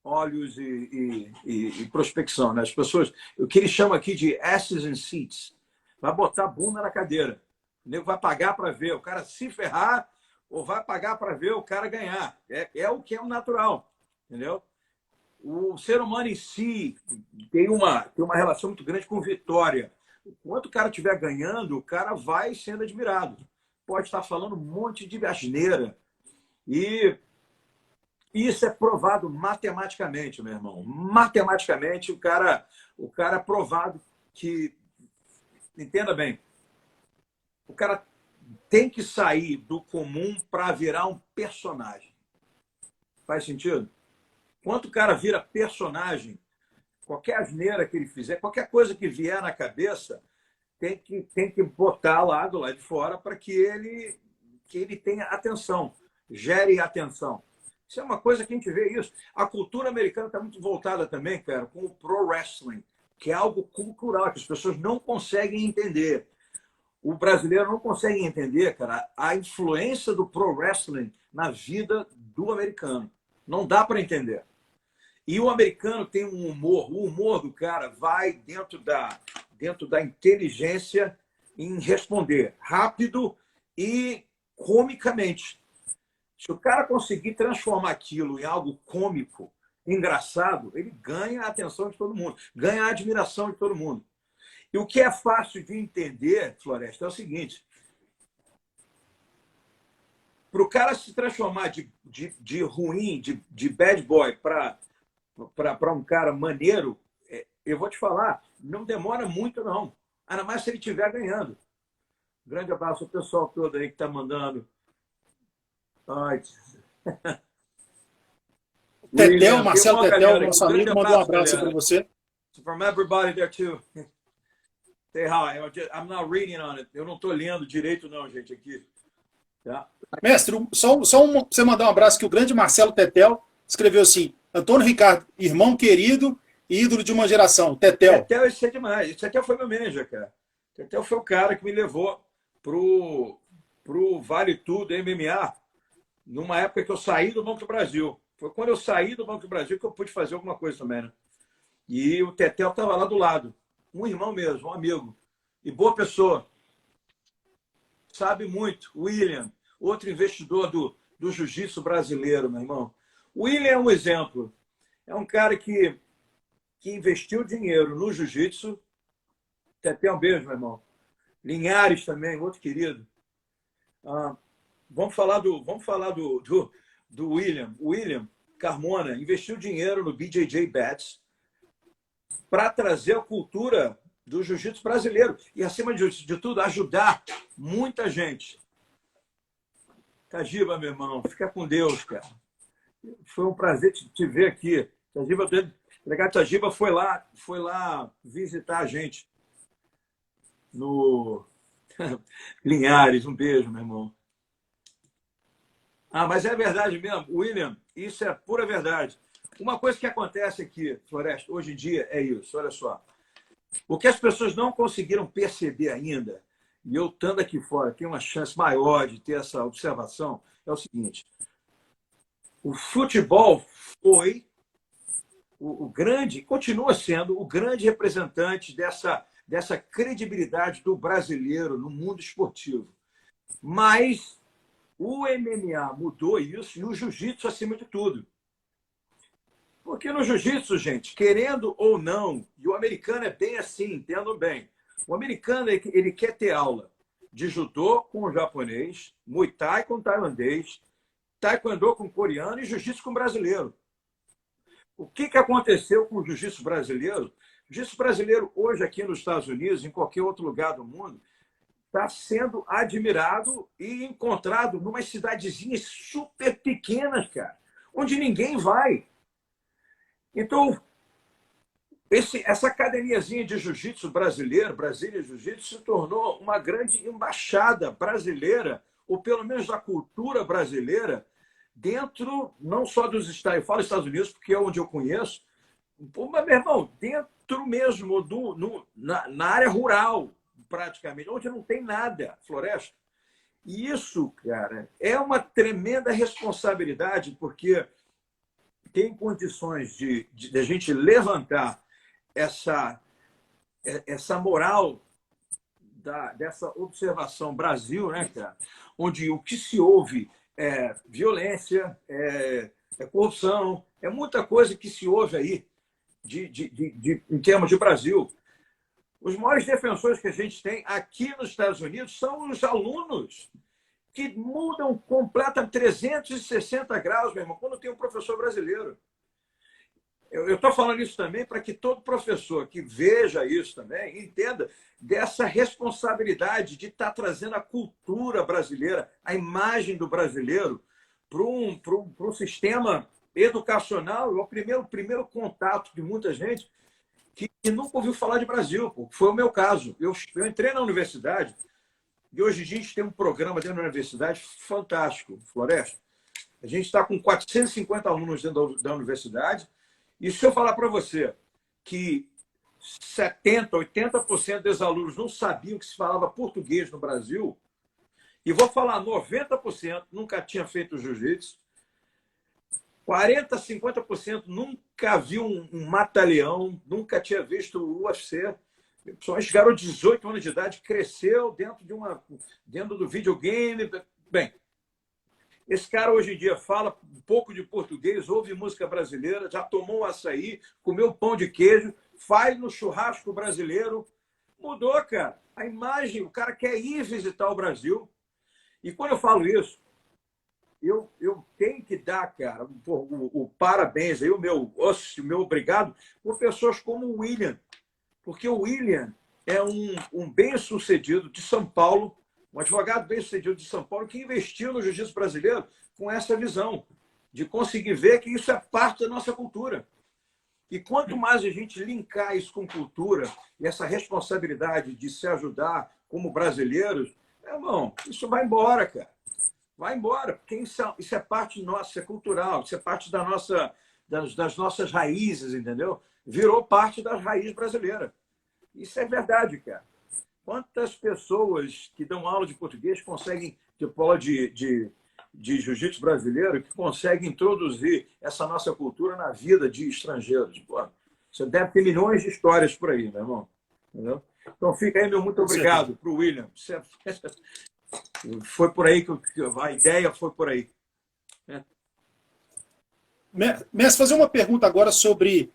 olhos e prospecção, né? As pessoas, o que eles chamam aqui de asses and seats, vai botar a bunda na cadeira. O nego vai pagar para ver o cara se ferrar ou vai pagar para ver o cara ganhar. É o que é o natural, entendeu? O ser humano em si tem uma relação muito grande com vitória. Enquanto o cara estiver ganhando, o cara vai sendo admirado. Pode estar falando um monte de asneira. E isso é provado matematicamente, meu irmão. Matematicamente, o cara é provado que... Entenda bem. O cara tem que sair do comum para virar um personagem. Faz sentido? Quando o cara vira personagem, qualquer asneira que ele fizer, qualquer coisa que vier na cabeça, tem que botar lá do lado de fora para que ele tenha atenção, gere atenção. Isso é uma coisa que a gente vê isso. A cultura americana está muito voltada também, cara, com o pro wrestling, que é algo cultural, que as pessoas não conseguem entender. O brasileiro não consegue entender, cara, a influência do pro wrestling na vida do americano. Não dá para entender. E o americano tem um humor. O humor do cara vai dentro da inteligência em responder rápido e comicamente. Se o cara conseguir transformar aquilo em algo cômico, engraçado, ele ganha a atenção de todo mundo, ganha a admiração de todo mundo. E o que é fácil de entender, Floresta, é o seguinte: para o cara se transformar de ruim, de bad boy, para um cara maneiro, eu vou te falar, não demora muito, não. Ainda mais se ele estiver ganhando. Grande abraço ao pessoal todo aí que está mandando. Ai, Tetel, William, tem Marcelo uma Tetel, galera aqui. nosso Um grande amigo, mandou um abraço, abraço para galera. você. From everybody there too. Say hi. I'm not reading on it. Eu não estou lendo direito, não, gente, aqui. Tá? Mestre, você mandar um abraço que o grande Marcelo Tetel escreveu assim: Antônio Ricardo, irmão querido e ídolo de uma geração. Tetel. Tetel, isso é demais. Esse Tetel foi meu manager, cara. Tetel foi o cara que me levou pro Vale Tudo MMA numa época que eu saí do Banco do Brasil. Foi quando eu saí do Banco do Brasil que eu pude fazer alguma coisa também, né? E o Tetel estava lá do lado. Um irmão mesmo, um amigo. E boa pessoa. Sabe muito. William, outro investidor do jiu-jitsu brasileiro, meu irmão. O William é um exemplo. É um cara que investiu dinheiro no jiu-jitsu. Tetel, um beijo, meu irmão. Linhares também, outro querido. Vamos falar do William. O William Carmona investiu dinheiro no BJJ Bets para trazer a cultura do jiu-jitsu brasileiro e, acima de tudo, ajudar muita gente. Tajiba, meu irmão, fica com Deus, cara. Foi um prazer te ver aqui. Tajiba, o delegado Tajiba foi lá visitar a gente no Linhares. Um beijo, meu irmão. Mas é verdade mesmo, William, isso é pura verdade. Uma coisa que acontece aqui, Floresta, hoje em dia é isso, olha só. O que as pessoas não conseguiram perceber ainda, e eu estando aqui fora, tenho uma chance maior de ter essa observação, é o seguinte: o futebol foi o grande, continua sendo o grande representante dessa credibilidade do brasileiro no mundo esportivo. Mas o MMA mudou isso e o jiu-jitsu acima de tudo. Porque no jiu-jitsu, gente, querendo ou não, e o americano é bem assim, entendam bem. O americano ele quer ter aula de judô com o japonês, muay thai com o tailandês, taekwondo com o coreano e jiu-jitsu com o brasileiro. O que aconteceu com o jiu-jitsu brasileiro? O jiu-jitsu brasileiro hoje aqui nos Estados Unidos, em qualquer outro lugar do mundo, está sendo admirado e encontrado numas cidadezinhas super pequenas, cara, onde ninguém vai. Então, essa academiazinha de jiu-jitsu brasileiro, Brasília Jiu-Jitsu, se tornou uma grande embaixada brasileira, ou pelo menos da cultura brasileira, dentro, não só dos Estados Unidos, eu falo Estados Unidos porque é onde eu conheço, mas, meu irmão, dentro mesmo, na área rural, praticamente, onde não tem nada, floresta. E isso, cara, é uma tremenda responsabilidade, porque tem condições de a gente levantar essa moral dessa observação Brasil, né, cara? Onde o que se ouve é violência, é corrupção, é muita coisa que se ouve aí em termos de Brasil. Os maiores defensores que a gente tem aqui nos Estados Unidos são os alunos que mudam completamente 360 graus, meu irmão, quando tem um professor brasileiro. Eu estou falando isso também para que todo professor que veja isso também entenda dessa responsabilidade de estar trazendo a cultura brasileira, a imagem do brasileiro para um sistema educacional. É o primeiro contato de muita gente que nunca ouviu falar de Brasil. Foi o meu caso. Eu entrei na universidade e hoje a gente tem um programa dentro da universidade fantástico, Floresta. A gente está com 450 alunos dentro da universidade. E se eu falar para você que 70%, 80% dos alunos não sabiam que se falava português no Brasil, e vou falar 90% nunca tinha feito jiu-jitsu, 40%, 50% nunca viu um mata-leão, nunca tinha visto o UFC. Esse garoto de 18 anos de idade cresceu dentro do videogame. Bem, esse cara hoje em dia fala um pouco de português, ouve música brasileira, já tomou um açaí, comeu pão de queijo, faz no churrasco brasileiro. Mudou, cara. A imagem, o cara quer ir visitar o Brasil. E quando eu falo isso, eu tenho que dar, cara, o parabéns aí, o meu obrigado por pessoas como o William, porque o William é um bem-sucedido de São Paulo, um advogado bem-sucedido de São Paulo que investiu no jiu-jitsu brasileiro com essa visão de conseguir ver que isso é parte da nossa cultura. E quanto mais a gente linkar isso com cultura e essa responsabilidade de se ajudar como brasileiros, meu irmão, isso vai embora, cara. Vai embora, porque isso é parte nossa, isso é cultural, isso é parte das nossas raízes, entendeu? Virou parte das raízes brasileiras. Isso é verdade, cara. Quantas pessoas que dão aula de português conseguem, tipo, aula de jiu-jitsu brasileiro, que conseguem introduzir essa nossa cultura na vida de estrangeiros? Pô, você deve ter milhões de histórias por aí, meu irmão. Entendeu? Então fica aí, meu muito obrigado para o William. Foi por aí que a ideia foi por aí. Mestre, fazer uma pergunta agora sobre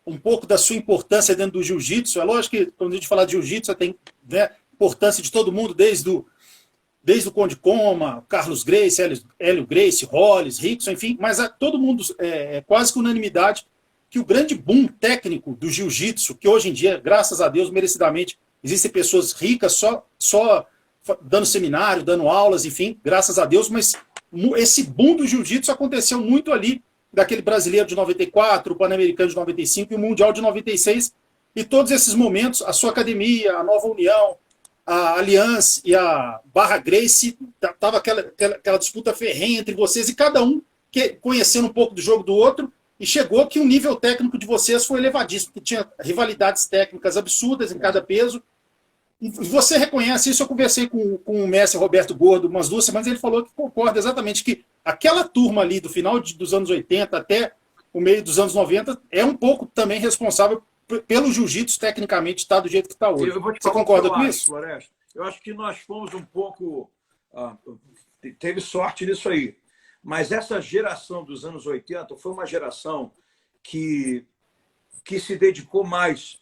um pouco da sua importância dentro do jiu-jitsu. É lógico que quando a gente fala de jiu-jitsu, tem, né, importância de todo mundo, desde o Conde Coma, Carlos Gracie, Hélio Gracie, Hollis, Rickson, enfim, mas todo mundo é quase que unanimidade que o grande boom técnico do jiu-jitsu, que hoje em dia, graças a Deus, merecidamente, existem pessoas ricas só dando seminário, dando aulas, enfim, graças a Deus, mas esse boom do jiu-jitsu aconteceu muito ali, daquele brasileiro de 94, o Pan-Americano de 95 e o Mundial de 96, e todos esses momentos, a sua academia, a Nova União, a Aliança e a Barra Gracie, estava aquela disputa ferrenha entre vocês, e cada um conhecendo um pouco do jogo do outro, e chegou que o nível técnico de vocês foi elevadíssimo, que tinha rivalidades técnicas absurdas em cada peso. E você reconhece isso? Eu conversei com o mestre Roberto Gordo umas 2 semanas, ele falou que concorda exatamente que aquela turma ali do final dos anos 80 até o meio dos anos 90 é um pouco também responsável pelo jiu-jitsu tecnicamente estar do jeito que está hoje. Você concorda com isso? Floresta? Eu acho que nós fomos um pouco... teve sorte nisso aí. Mas essa geração dos anos 80 foi uma geração que se dedicou mais,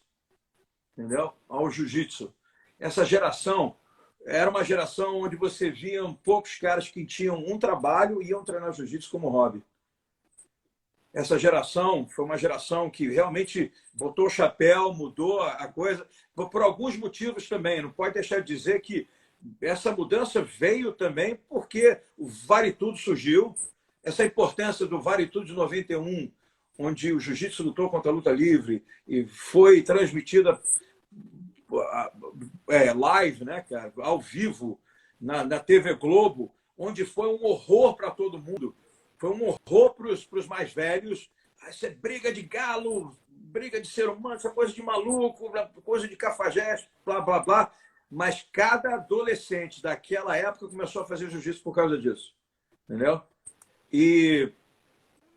entendeu? Ao jiu-jitsu. Essa geração era uma geração onde você via poucos caras que tinham um trabalho e iam treinar jiu-jitsu como hobby. Essa geração foi uma geração que realmente botou o chapéu, mudou a coisa, por alguns motivos também. Não pode deixar de dizer que essa mudança veio também porque o Vale Tudo surgiu, essa importância do Vale Tudo de 91, onde o jiu-jitsu lutou contra a luta livre e foi transmitida live, né, cara, ao vivo, na TV Globo, onde foi um horror para todo mundo. Foi um horror para os mais velhos. Isso é briga de galo, briga de ser humano, isso é coisa de maluco, coisa de cafajeste, blá, blá, blá. Mas cada adolescente daquela época começou a fazer jiu-jitsu por causa disso. Entendeu? E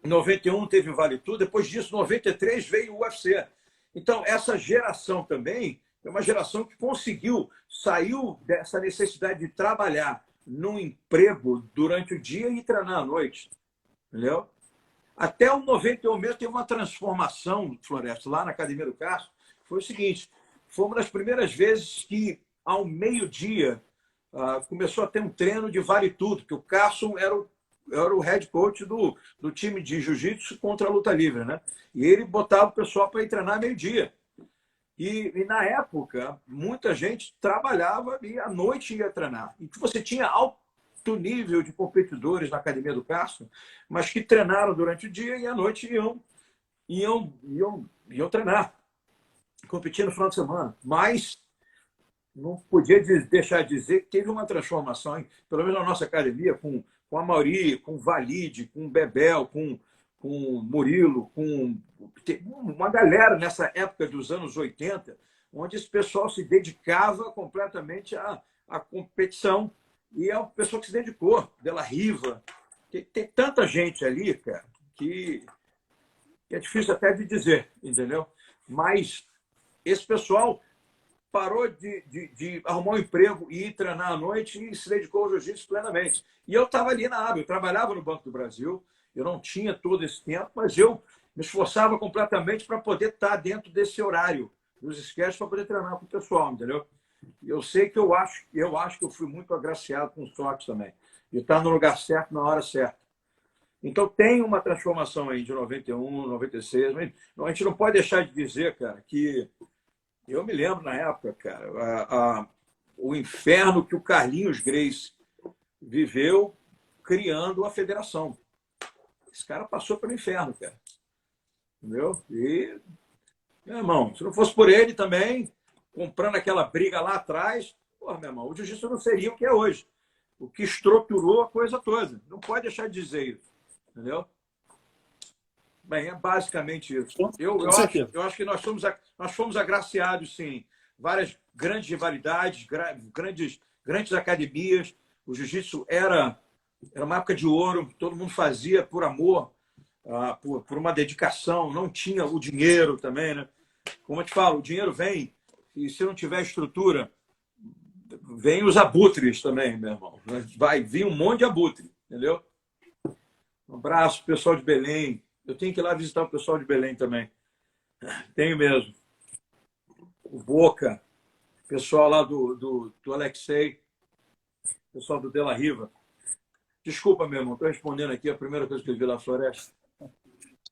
em 91 teve o Vale Tudo, depois disso, em 93 veio o UFC. Então, essa geração também é uma geração que saiu dessa necessidade de trabalhar num emprego durante o dia e treinar à noite. Entendeu? Até o 91 mesmo teve uma transformação, Floresta, lá na Academia do Castro. Foi o seguinte, foi uma das primeiras vezes que, ao meio-dia, começou a ter um treino de vale tudo, que o Carson era o head coach do time de jiu-jitsu contra a luta livre, né? E ele botava o pessoal para ir treinar meio-dia. E, na época, muita gente trabalhava e à noite ia treinar. E você tinha alto nível de competidores na Academia do Castro, mas que treinaram durante o dia e à noite iam treinar, competir no final de semana. Mas não podia deixar de dizer que teve uma transformação, pelo menos na nossa academia, com a Mauri, com o Valide, com o Bebel, com o Murilo, com uma galera nessa época dos anos 80, onde esse pessoal se dedicava completamente à competição. E é uma pessoa que se dedicou, Della Riva. Tem tanta gente ali, cara, que é difícil até de dizer, entendeu? Mas esse pessoal parou de arrumar um emprego e ir treinar à noite e se dedicou ao jiu-jitsu plenamente. E eu estava ali na área, eu trabalhava no Banco do Brasil, eu não tinha todo esse tempo, mas eu me esforçava completamente para poder estar dentro desse horário dos esquetes para poder treinar com o pessoal, entendeu? Eu sei que eu acho que eu fui muito agraciado com sorte também. de estar no lugar certo, na hora certa. Então tem uma transformação aí de 91, 96, mas a gente não pode deixar de dizer, cara, que eu me lembro na época, cara, o inferno que o Carlinhos Grace viveu criando a federação. Esse cara passou pelo inferno, cara. Entendeu? E, meu irmão, se não fosse por ele também, comprando aquela briga lá atrás, porra, meu irmão, o jiu-jitsu não seria o que é hoje. O que estruturou a coisa toda. Não pode deixar de dizer isso. Entendeu? Bem, é basicamente isso. Eu acho que nós fomos agraciados, sim. Várias grandes rivalidades, grandes academias. O jiu-jitsu era uma época de ouro, todo mundo fazia por amor, por uma dedicação, não tinha o dinheiro também, né? Como eu te falo, o dinheiro vem, e se não tiver estrutura, vem os abutres também, meu irmão. Vai vir um monte de abutre, entendeu? Um abraço, pessoal de Belém. Eu tenho que ir lá visitar o pessoal de Belém também. Tenho mesmo. O Boca, pessoal lá do Alexei, pessoal do De La Riva. Desculpa, meu irmão, estou respondendo aqui a primeira coisa que eu vi lá na floresta.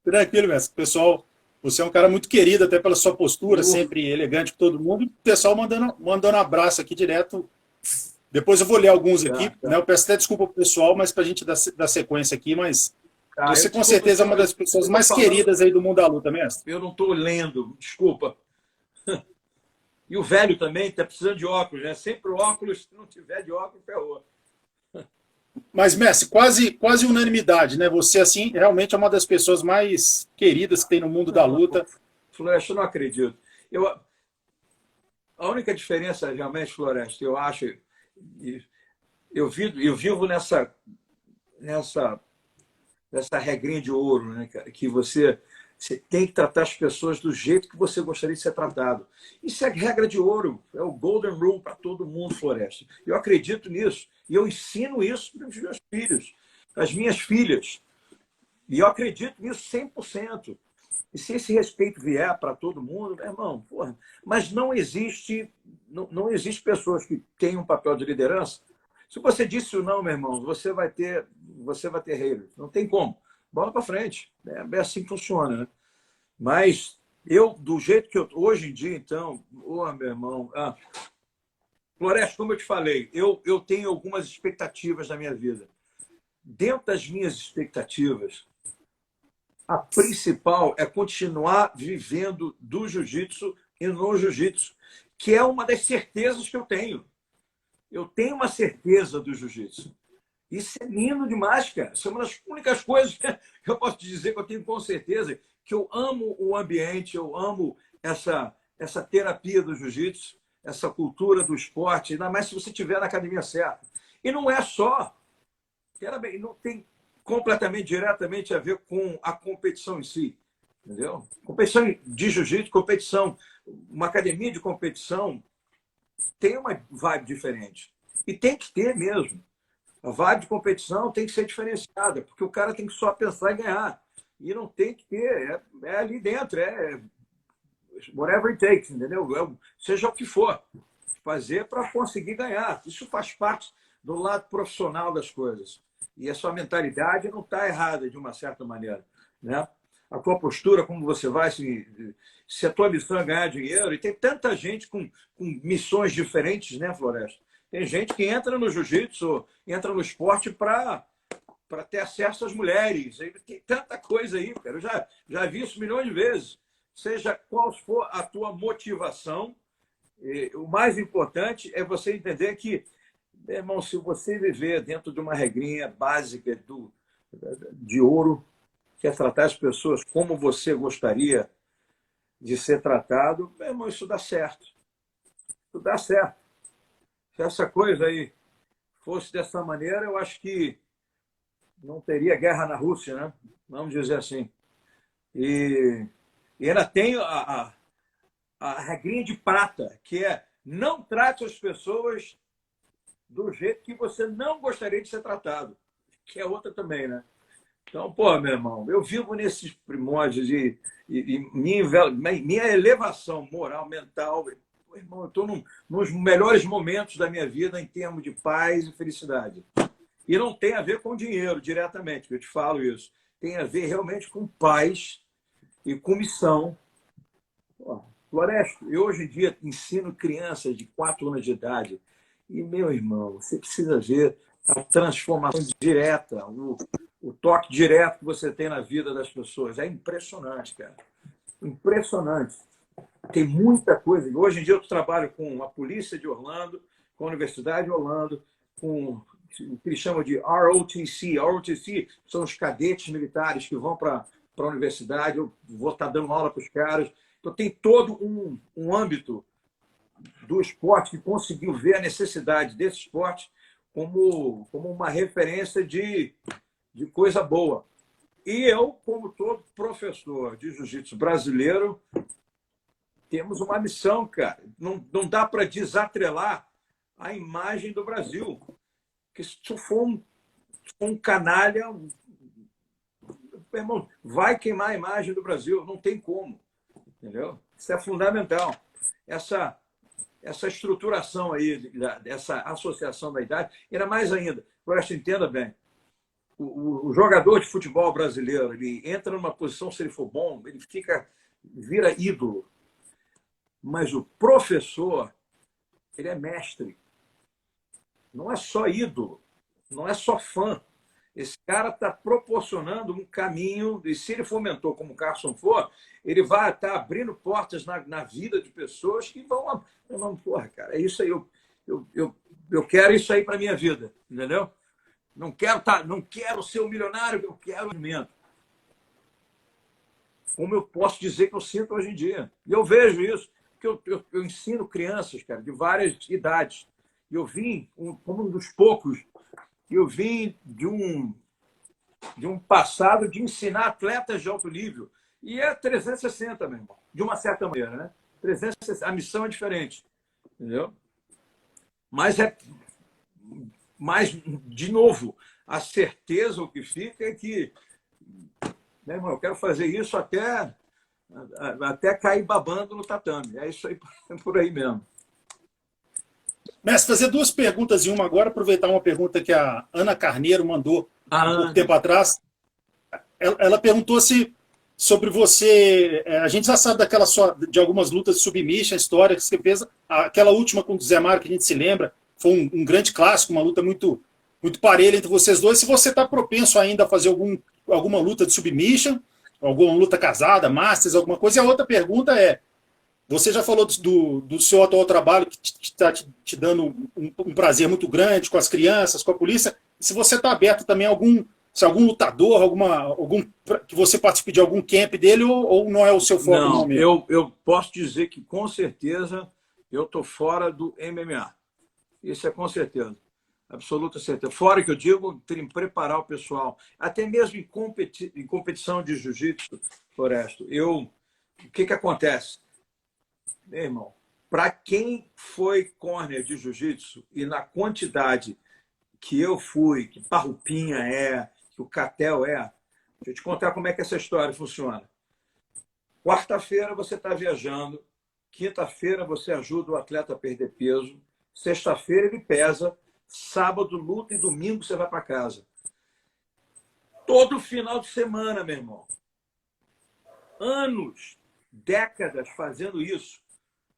Tranquilo, mestre. Pessoal, você é um cara muito querido, até pela sua postura, sempre elegante com todo mundo. E o pessoal mandando abraço aqui direto. Depois eu vou ler alguns aqui. Né? Eu peço até desculpa pro pessoal, mas para a gente dar sequência aqui, mas você com certeza é uma das pessoas mais queridas aí do mundo da luta, mestre. Eu não estou lendo, desculpa. E o velho também está precisando de óculos, né? Sempre o óculos, se não tiver de óculos, ferrou. Mas, mestre, quase unanimidade, né? Você, assim, realmente é uma das pessoas mais queridas que tem no mundo da luta. Floresta, eu não acredito. A única diferença, realmente, Floresta, eu acho... Eu vivo nessa regrinha de ouro, né, cara? Que você tem que tratar as pessoas do jeito que você gostaria de ser tratado. Isso é regra de ouro, é o golden rule para todo mundo, Floresta. Eu acredito nisso e eu ensino isso para os meus filhos, para as minhas filhas. E eu acredito nisso 100%. E se esse respeito vier para todo mundo, meu irmão, porra, mas não existe pessoas que têm um papel de liderança. Se você disse o não, meu irmão, você vai ter haters. Não tem como. Bola para frente. É assim que funciona, né? Mas do jeito que hoje em dia, então, meu irmão, Floresta, como eu te falei, eu tenho algumas expectativas na minha vida. Dentro das minhas expectativas, a principal é continuar vivendo do jiu-jitsu e no jiu-jitsu, que é uma das certezas que eu tenho. Eu tenho uma certeza do jiu-jitsu. Isso é lindo demais, cara. Isso é uma das únicas coisas que eu posso te dizer que eu tenho com certeza, que eu amo o ambiente, eu amo essa terapia do jiu-jitsu, essa cultura do esporte, ainda mais se você estiver na academia certa. E não é só, não tem completamente, diretamente a ver com a competição em si, entendeu? Competição de jiu-jitsu, competição, uma academia de competição tem uma vibe diferente. E tem que ter mesmo. A vibe de competição tem que ser diferenciada, porque o cara tem que só pensar em ganhar. E não tem que ter, é ali dentro, whatever it takes, entendeu? Seja o que for, fazer para conseguir ganhar. Isso faz parte do lado profissional das coisas. E a sua mentalidade não está errada, de uma certa maneira, né? A tua postura, como você vai, se a tua missão é ganhar dinheiro, e tem tanta gente com missões diferentes, né, Floresta? Tem gente que entra no jiu-jitsu, entra no esporte para ter acesso às mulheres. Tem tanta coisa aí, cara. Eu já vi isso milhões de vezes. Seja qual for a tua motivação, o mais importante é você entender que, meu irmão, se você viver dentro de uma regrinha básica de ouro, que é tratar as pessoas como você gostaria de ser tratado, meu irmão, isso dá certo. Isso dá certo. Se essa coisa aí fosse dessa maneira, eu acho que não teria guerra na Rússia, né? Vamos dizer assim. E ainda tem a regrinha de prata, que é não trate as pessoas do jeito que você não gostaria de ser tratado, que é outra também, né? Então, pô, meu irmão, eu vivo nesses primórdios e minha elevação moral, mental, pô, irmão, eu estou nos melhores momentos da minha vida em termos de paz e felicidade. E não tem a ver com dinheiro diretamente, que eu te falo isso. Tem a ver realmente com paz e com missão. Pô, Floresto, eu hoje em dia ensino crianças de 4 anos de idade. E, meu irmão, você precisa ver a transformação direta, o toque direto que você tem na vida das pessoas. É impressionante, cara. Impressionante. Tem muita coisa. Hoje em dia eu trabalho com a polícia de Orlando, com a Universidade de Orlando, com o que eles chamam de ROTC. ROTC são os cadetes militares que vão para a universidade. Eu vou estar dando aula para os caras. Então, tem todo um âmbito do esporte que conseguiu ver a necessidade desse esporte como uma referência de coisa boa. E eu, como todo professor de jiu-jitsu brasileiro, temos uma missão, cara. Não dá para desatrelar a imagem do Brasil. Porque se tu for um canalha, irmão, vai queimar a imagem do Brasil. Não tem como. Entendeu? Isso é fundamental. Essa estruturação aí, dessa associação da idade, ainda mais ainda, Floresta, entenda bem, o jogador de futebol brasileiro, ele entra numa posição, se ele for bom, ele vira ídolo. Mas o professor, ele é mestre. Não é só ídolo, não é só fã. Esse cara está proporcionando um caminho, e se ele for mentor, como o Carson for, ele vai estar abrindo portas na vida de pessoas que vão... Porra, cara, é isso aí. Eu quero isso aí para a minha vida, entendeu? Não quero ser um milionário, eu quero alimento. Como eu posso dizer que eu sinto hoje em dia. E eu vejo isso, porque eu ensino crianças, cara, de várias idades. E eu vim, como um dos poucos, eu vim de um passado de ensinar atletas de alto nível. E é 360 mesmo, de uma certa maneira, né? 360, a missão é diferente, entendeu? Mas de novo, a certeza o que fica é que, né, irmão, eu quero fazer isso até cair babando no tatame. É isso aí, por aí mesmo. Mestre, fazer duas perguntas em uma agora, aproveitar uma pergunta que a Ana Carneiro mandou há pouco tempo atrás. Ela perguntou sobre você. A gente já sabe de algumas lutas de submission, história que você fez. Aquela última com o Zé Mário, que a gente se lembra, foi um grande clássico, uma luta muito, muito parelha entre vocês dois. Se você está propenso ainda a fazer alguma luta de submission, alguma luta casada, masters, alguma coisa. E a outra pergunta é: você já falou do seu atual trabalho, que está te dando um prazer muito grande com as crianças, com a polícia. Se você está aberto também a algum lutador, que você participe de algum camp dele, ou não é o seu foco? Não, eu posso dizer que, com certeza, eu estou fora do MMA. Isso é com certeza. Absoluta certeza. Fora que eu digo, em preparar o pessoal. Até mesmo em competição de jiu-jitsu, Floresto. O que acontece? Meu irmão, para quem foi corner de jiu-jitsu e na quantidade que eu fui, que Parrupinha é, que o Catel é, deixa eu te contar como é que essa história funciona. Quarta-feira você está viajando, quinta-feira você ajuda o atleta a perder peso, sexta-feira ele pesa, sábado luta e domingo você vai para casa. Todo final de semana, meu irmão. Anos, décadas fazendo isso.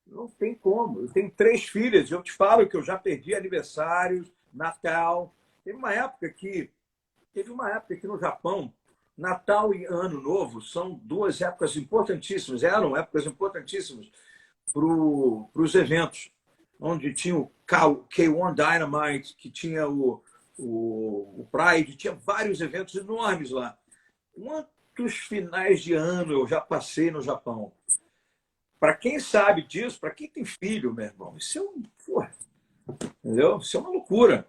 Não tem como. Eu tenho 3 filhas. Eu te falo que eu já perdi aniversários, Natal. Teve uma época que no Japão, Natal e Ano Novo são 2 épocas importantíssimas. Eram épocas importantíssimas para os eventos. Onde tinha o K1 Dynamite, que tinha o Pride, tinha vários eventos enormes lá. Quantos finais de ano eu já passei no Japão? Para quem sabe disso, para quem tem filho, meu irmão, isso entendeu? Isso é uma loucura.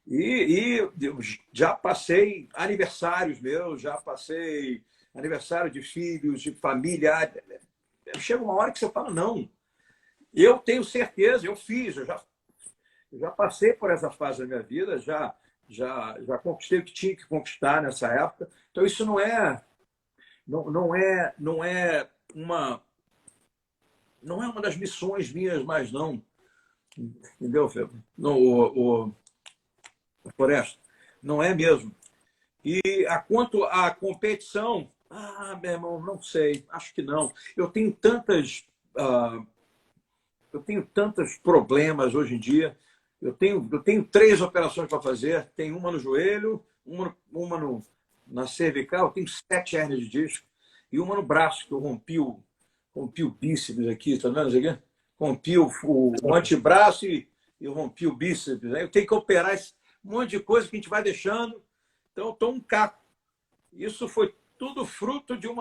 E eu já passei aniversários meus, já passei aniversário de filhos, de família. Chega uma hora que você fala, não. Eu tenho certeza, eu já passei por essa fase da minha vida, já conquistei o que tinha que conquistar nessa época. Então, isso não é uma das missões minhas mais, não. Entendeu, Febo? Floresta. Não é mesmo. E quanto à competição, meu irmão, não sei, acho que não. Ah, eu tenho tantos problemas hoje em dia. Eu tenho 3 operações para fazer. Tem uma no joelho, uma na cervical, eu tenho 7 hérnias de disco, e uma no braço, que eu rompi o bíceps aqui, tá vendo isso aqui? Rompi o antebraço e rompi o bíceps. Aí eu tenho que operar esse monte de coisa que a gente vai deixando. Então, eu estou um caco. Isso foi tudo fruto de um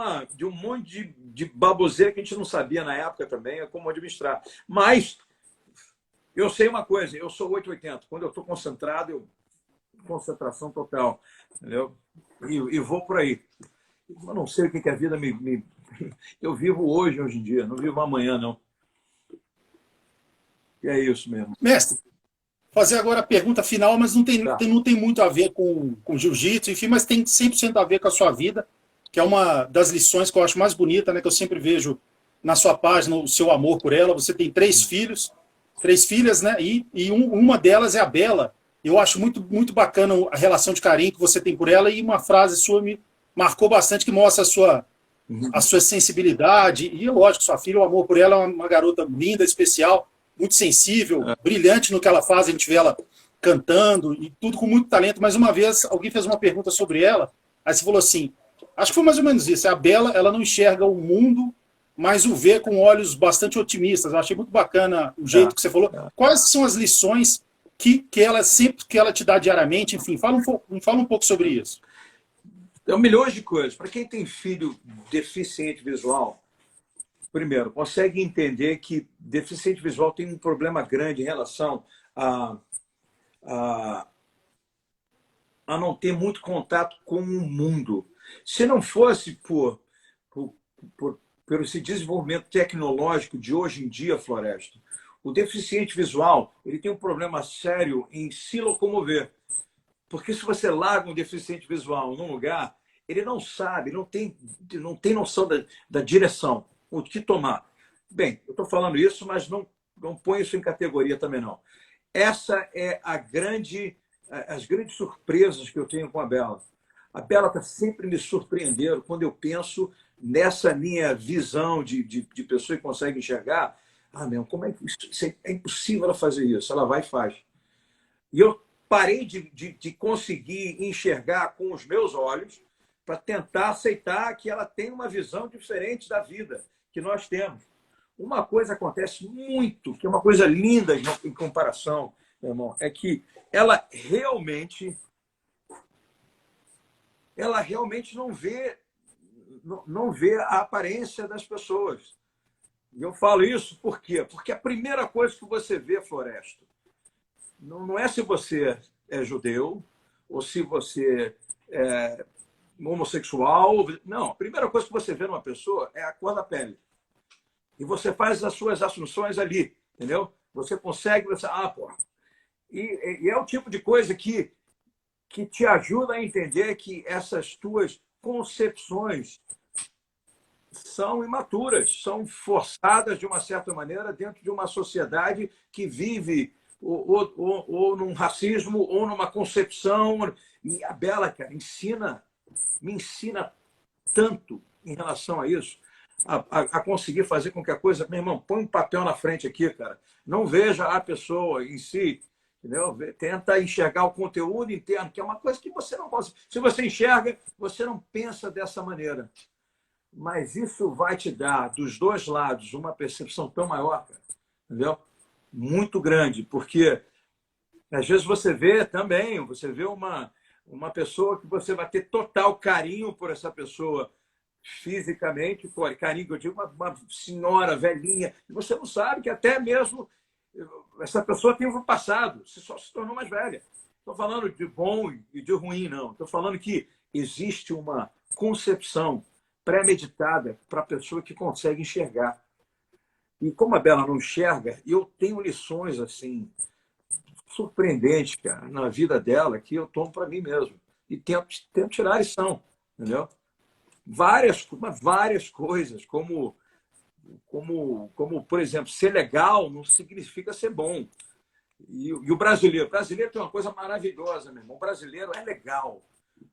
monte de baboseira que a gente não sabia na época também como administrar. Mas eu sei uma coisa, eu sou 880. Quando eu estou concentrado, concentração total. Entendeu? E vou por aí. Eu não sei o que a vida Eu vivo hoje em dia, não vivo amanhã, não. E é isso mesmo. Mestre, fazer agora a pergunta final, mas Tá. não tem muito a ver com jiu-jitsu, enfim, mas tem 100% a ver com a sua vida, que é uma das lições que eu acho mais bonita, né, que eu sempre vejo na sua página, o seu amor por ela. Você tem 3 filhos, 3 filhas, né, uma delas é a Bela. Eu acho muito bacana a relação de carinho que você tem por ela, e uma frase sua me marcou bastante, que mostra a sua sensibilidade. E, lógico, sua filha, o amor por ela, é uma garota linda, especial, muito sensível, brilhante no que ela faz. A gente vê ela cantando e tudo com muito talento. Mas uma vez alguém fez uma pergunta sobre ela, aí você falou assim, acho que foi mais ou menos isso: a Bela, ela não enxerga o mundo, mas o vê com olhos bastante otimistas. Eu achei muito bacana o jeito que você falou. Quais são as lições que ela sempre que ela te dá diariamente? Enfim, fala um pouco sobre isso. Então, milhões de coisas. Para quem tem filho deficiente visual, primeiro, consegue entender que deficiente visual tem um problema grande em relação a, a, a não ter muito contato com o mundo. Se não fosse por esse desenvolvimento tecnológico de hoje em dia, Floresta, o deficiente visual ele tem um problema sério em se locomover. Porque se você larga um deficiente visual num lugar, ele não sabe, não tem noção da direção, o que tomar. Bem, eu estou falando isso, mas não põe isso em categoria também, não. Essa é as grandes surpresas que eu tenho com a Bela. A Bela está sempre me surpreendendo quando eu penso nessa minha visão de pessoa que consegue enxergar. Meu, como é que é impossível ela fazer isso? Ela vai e faz. E eu parei de conseguir enxergar com os meus olhos para tentar aceitar que ela tem uma visão diferente da vida que nós temos. Uma coisa acontece muito, que é uma coisa linda em comparação, meu irmão, é que ela realmente não vê a aparência das pessoas. E eu falo isso por quê? Porque a primeira coisa que você vê, Floresta, não é se você é judeu ou se você é homossexual. Não, a primeira coisa que você vê numa pessoa é a cor da pele. E você faz as suas assunções ali, entendeu? Você consegue, pô. E é o tipo de coisa que te ajuda a entender que essas tuas concepções são imaturas, são forçadas de uma certa maneira dentro de uma sociedade que vive ou num racismo ou numa concepção. E a Bela, cara, me ensina tanto em relação a isso, a conseguir fazer com que a coisa... Meu irmão, põe um papel na frente aqui, cara. Não veja a pessoa em si, entendeu? Tenta enxergar o conteúdo interno, que é uma coisa que você não consegue. Se você enxerga, você não pensa dessa maneira. Mas isso vai te dar, dos dois lados, uma percepção tão maior, cara, entendeu? Muito grande, porque às vezes você vê uma pessoa que você vai ter total carinho por essa pessoa fisicamente, carinho que eu digo, uma senhora velhinha, e você não sabe que até mesmo essa pessoa tem um passado, você só se tornou mais velha. Estou falando de bom e de ruim, não. Estou falando que existe uma concepção pré-meditada para a pessoa que consegue enxergar. E como a Bela não enxerga, eu tenho lições assim surpreendentes, cara, na vida dela que eu tomo para mim mesmo. E tento tirar a lição, entendeu? Várias coisas, como, por exemplo, ser legal não significa ser bom. E o brasileiro? O brasileiro tem uma coisa maravilhosa, meu irmão. O brasileiro é legal.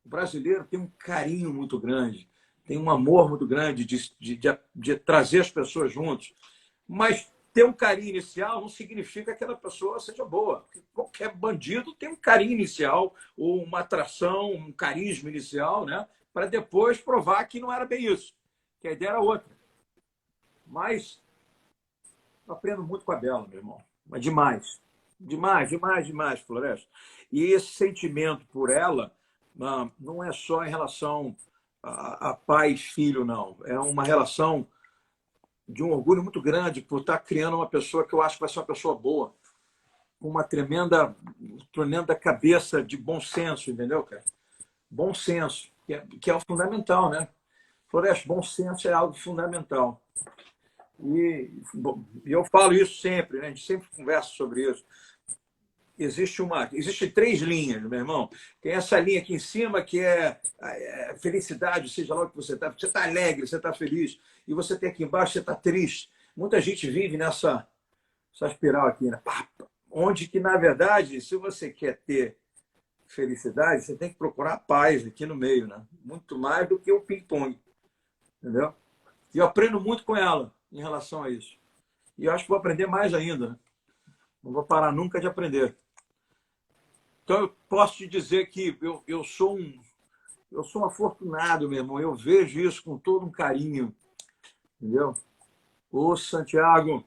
O brasileiro tem um carinho muito grande, tem um amor muito grande de trazer as pessoas juntos. Mas ter um carinho inicial não significa que aquela pessoa seja boa. Qualquer bandido tem um carinho inicial, ou uma atração, um carisma inicial, né? Para depois provar que não era bem isso, que a ideia era outra. Mas eu aprendo muito com a Bela, meu irmão. Mas demais. Demais, demais, demais, Floresta. E esse sentimento por ela não é só em relação a pai e filho, não. É uma relação de um orgulho muito grande por estar criando uma pessoa que eu acho que vai ser uma pessoa boa, com uma tremenda cabeça de bom senso, entendeu, cara? Bom senso, que é o fundamental, né? Floresta, bom senso é algo fundamental. E eu falo isso sempre, né? A gente sempre conversa sobre isso. Existe 3 linhas, meu irmão. Tem essa linha aqui em cima, que é felicidade, seja lá o que você está. Você está alegre, você está feliz. E você tem aqui embaixo, você está triste. Muita gente vive nessa espiral aqui, né? Onde que, na verdade, se você quer ter felicidade, você tem que procurar paz aqui no meio, né? Muito mais do que o ping-pong. Entendeu? E eu aprendo muito com ela em relação a isso. E eu acho que vou aprender mais ainda, né? Não vou parar nunca de aprender. Então, eu posso te dizer que eu sou um afortunado, meu irmão. Eu vejo isso com todo um carinho. Entendeu? Ô, Santiago,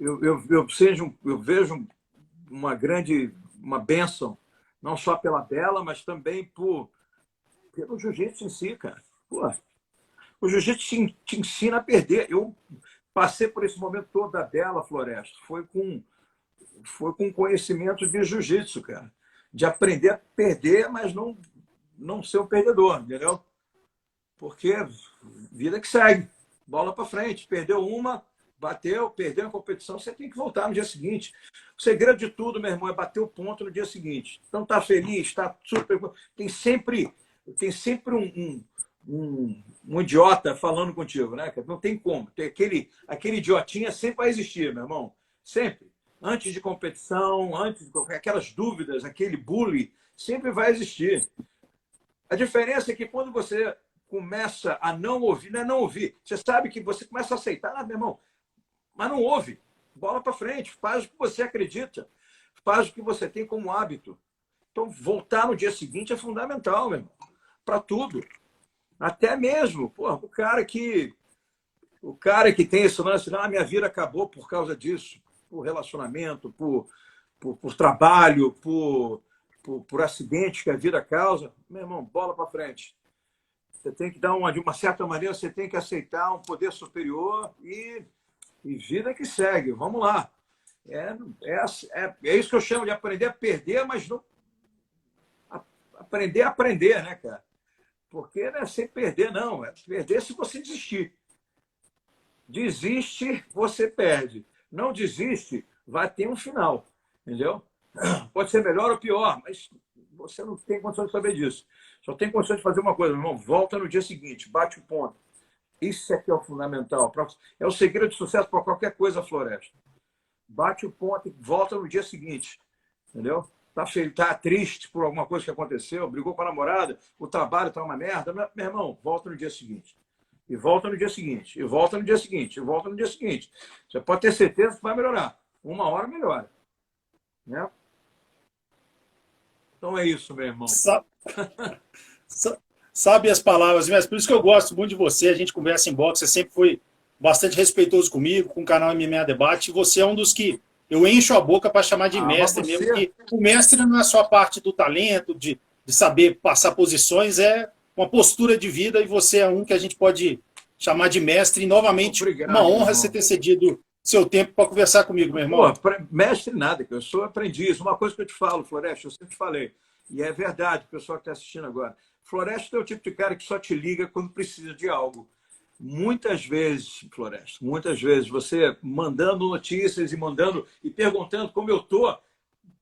eu vejo uma bênção, não só pela Bela, mas também pelo jiu-jitsu em si, cara. Pô, o jiu-jitsu te ensina a perder. Eu passei por esse momento todo da Bela, Floresta. Foi com conhecimento de jiu-jitsu, cara. De aprender a perder, mas não ser um perdedor, entendeu? Porque vida que segue. Bola para frente. Perdeu uma, perdeu a competição, você tem que voltar no dia seguinte. O segredo de tudo, meu irmão, é bater o ponto no dia seguinte. Então tá feliz, tá super. Tem sempre um idiota falando contigo, né? Não tem como. Tem aquele idiotinha sempre vai existir, meu irmão. Sempre. Antes de competição, antes de aquelas dúvidas, aquele bullying, sempre vai existir. A diferença é que quando você começa a não ouvir, não é não ouvir. Você sabe que você começa a aceitar, meu irmão, mas não ouve. Bola para frente, faz o que você acredita, faz o que você tem como hábito. Então, voltar no dia seguinte é fundamental, meu irmão, para tudo. Até mesmo, pô, o cara que tem esse lance, minha vida acabou por causa disso, por relacionamento, por trabalho, por acidente que a vida causa, meu irmão, bola para frente. Você tem que dar de uma certa maneira, você tem que aceitar um poder superior e vida que segue. Vamos lá. É isso que eu chamo de aprender a perder, mas não aprender a aprender, né, cara? Porque não é sem perder, não. É perder se você desistir. Desiste, você perde. Não desiste, vai ter um final. Entendeu? Pode ser melhor ou pior, mas você não tem condição de saber disso. Só tem condição de fazer uma coisa, meu irmão. Volta no dia seguinte, bate o ponto. Isso aqui é o fundamental. É o segredo de sucesso para qualquer coisa, Floresta. Bate o ponto e volta no dia seguinte. Entendeu? Tá triste por alguma coisa que aconteceu, brigou com a namorada, o trabalho está uma merda. Meu irmão, volta no dia seguinte. E volta no dia seguinte. E volta no dia seguinte. E volta no dia seguinte. Você pode ter certeza que vai melhorar. Uma hora melhora. Né? Então é isso, meu irmão. Sabe as palavras, mas por isso que eu gosto muito de você. A gente conversa em boxe, você sempre foi bastante respeitoso comigo, com o canal MMA Debate. Você é um dos que eu encho a boca para chamar de mestre mesmo. Porque o mestre não é só a parte do talento, de saber passar posições, é uma postura de vida, e você é um que a gente pode chamar de mestre. E novamente, obrigado, uma honra você ter cedido seu tempo para conversar comigo, meu irmão. Pô, mestre nada, que eu sou aprendiz. Uma coisa que eu te falo, Floresta, eu sempre falei, e é verdade, o pessoal que está assistindo agora. Floresta é o tipo de cara que só te liga quando precisa de algo. Muitas vezes, Floresta, muitas vezes, você mandando notícias e perguntando como eu tô,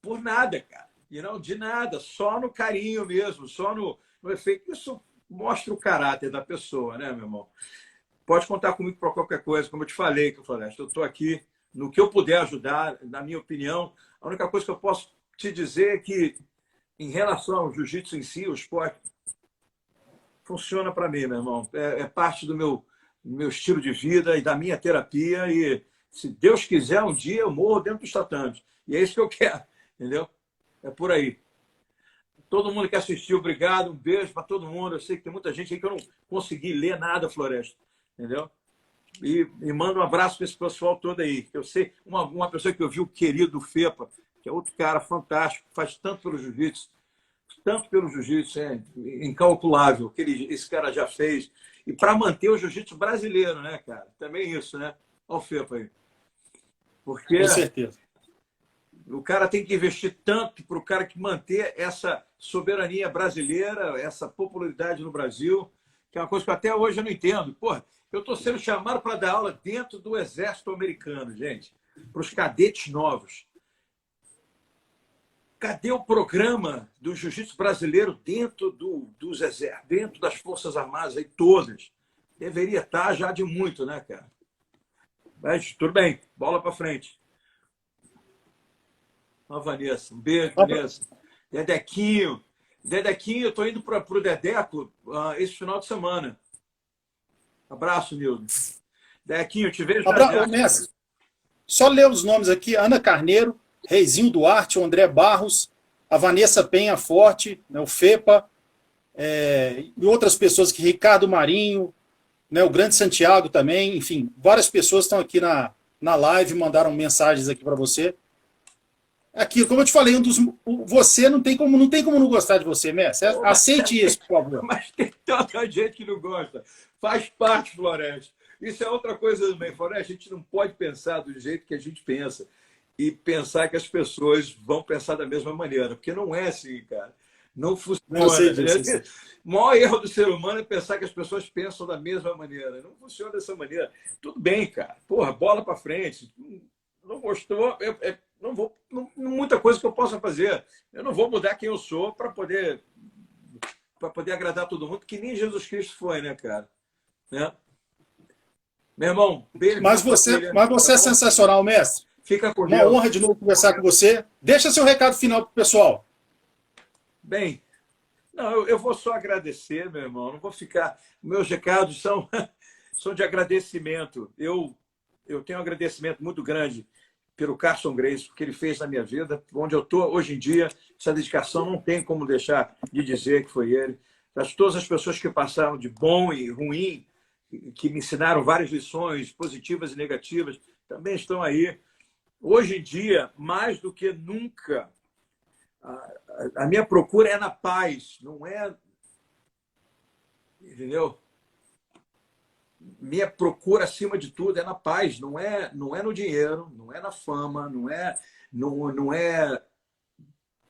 por nada, cara. E não de nada, só no carinho mesmo, só no efeito. Isso mostra o caráter da pessoa, né, meu irmão? Pode contar comigo para qualquer coisa, como eu te falei, Floresta. Eu estou aqui no que eu puder ajudar, na minha opinião. A única coisa que eu posso te dizer é que, em relação ao jiu-jitsu em si, o esporte funciona para mim, meu irmão. É parte do meu estilo de vida e da minha terapia. E, se Deus quiser, um dia eu morro dentro dos tatames. E é isso que eu quero, entendeu? É por aí. Todo mundo que assistiu, obrigado. Um beijo para todo mundo. Eu sei que tem muita gente aí que eu não consegui ler nada, Floresta. Entendeu? E manda um abraço para esse pessoal todo aí. Eu sei, uma pessoa que eu vi, o querido Fepa, que é outro cara fantástico, faz tanto pelo jiu-jitsu, é incalculável o que esse cara já fez. E para manter o jiu-jitsu brasileiro, né, cara? Também isso, né? Olha o Fepa aí. Porque com certeza. O cara tem que investir tanto para o cara que manter essa soberania brasileira, essa popularidade no Brasil, que é uma coisa que até hoje eu não entendo. Porra, eu estou sendo chamado para dar aula dentro do Exército Americano, gente, para os cadetes novos. Cadê o programa do jiu-jitsu brasileiro dentro dos exércitos, dentro das Forças Armadas aí todas? Deveria estar já de muito, né, cara? Mas tudo bem, bola para frente. Ó, Vanessa, um beijo, Vanessa. Dedequinho, eu estou indo para o Dedeco esse final de semana. Abraço, Nildo. Dedequinho, te vejo. Abraço, Messi. Só ler os nomes aqui: Ana Carneiro, Reizinho Duarte, o André Barros, a Vanessa Penha Forte, né, o Fepa, e outras pessoas aqui, Ricardo Marinho, né, o Grande Santiago também, enfim, várias pessoas estão aqui na live, mandaram mensagens aqui para você. Aqui, como eu te falei, você não tem como não gostar de você, Messi. Aceite isso, por favor. Mas tem tanta gente que não gosta. Faz parte, Floresta. Isso é outra coisa também, Floresta. A gente não pode pensar do jeito que a gente pensa e pensar que as pessoas vão pensar da mesma maneira, porque não é assim, cara. Não funciona. O maior erro do ser humano é pensar que as pessoas pensam da mesma maneira. Não funciona dessa maneira. Tudo bem, cara. Porra, bola para frente. Não gostou, não vou, muita coisa que eu possa fazer. Eu não vou mudar quem eu sou para poder agradar todo mundo, que nem Jesus Cristo foi, né, cara? Né? Meu irmão, beijo. Mas você é sensacional, mestre. Fica com Deus. Uma honra de novo conversar com você. Deixa seu recado final para o pessoal. Bem, não, eu vou só agradecer, meu irmão. Não vou ficar. Meus recados são de agradecimento. Eu tenho um agradecimento muito grande pelo Carson Gracie, o que ele fez na minha vida, onde eu estou hoje em dia. Essa dedicação não tem como deixar de dizer que foi ele. Todas as pessoas que passaram de bom e ruim, que me ensinaram várias lições positivas e negativas, também estão aí. Hoje em dia, mais do que nunca, a minha procura é na paz, não é... Entendeu? Minha procura, acima de tudo, é na paz, não é no dinheiro, não é na fama, não é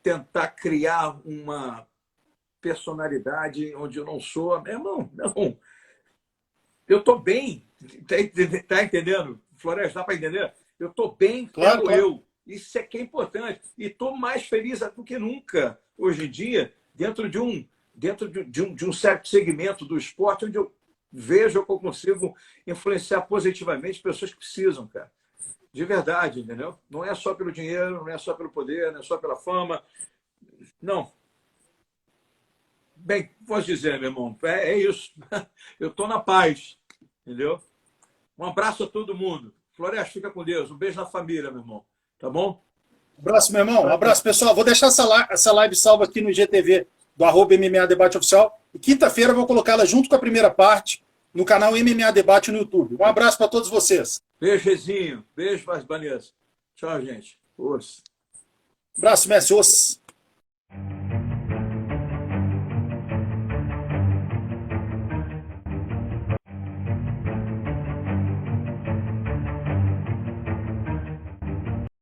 tentar criar uma personalidade onde eu não sou. Meu irmão, não. Eu estou bem, tá entendendo? Floresta, dá para entender? Eu estou bem, claro. Eu. Isso é que é importante. E estou mais feliz do que nunca, hoje em dia, dentro de um certo segmento do esporte, onde eu vejo que eu consigo influenciar positivamente pessoas que precisam, cara. De verdade, entendeu? Não é só pelo dinheiro, não é só pelo poder, não é só pela fama. Não. Bem, posso dizer, meu irmão, é isso. Eu estou na paz, entendeu? Um abraço a todo mundo. Floresta, fica com Deus. Um beijo na família, meu irmão. Tá bom? Um abraço, meu irmão. Um abraço, pessoal. Vou deixar essa live salva aqui no IGTV do @MMA Debate Oficial. E quinta-feira eu vou colocá-la junto com a primeira parte no canal MMA Debate no YouTube. Um abraço para todos vocês. Beijo, Rezinho. Beijo, Vanessa. Tchau, gente. Os. Abraço, Messi. Os.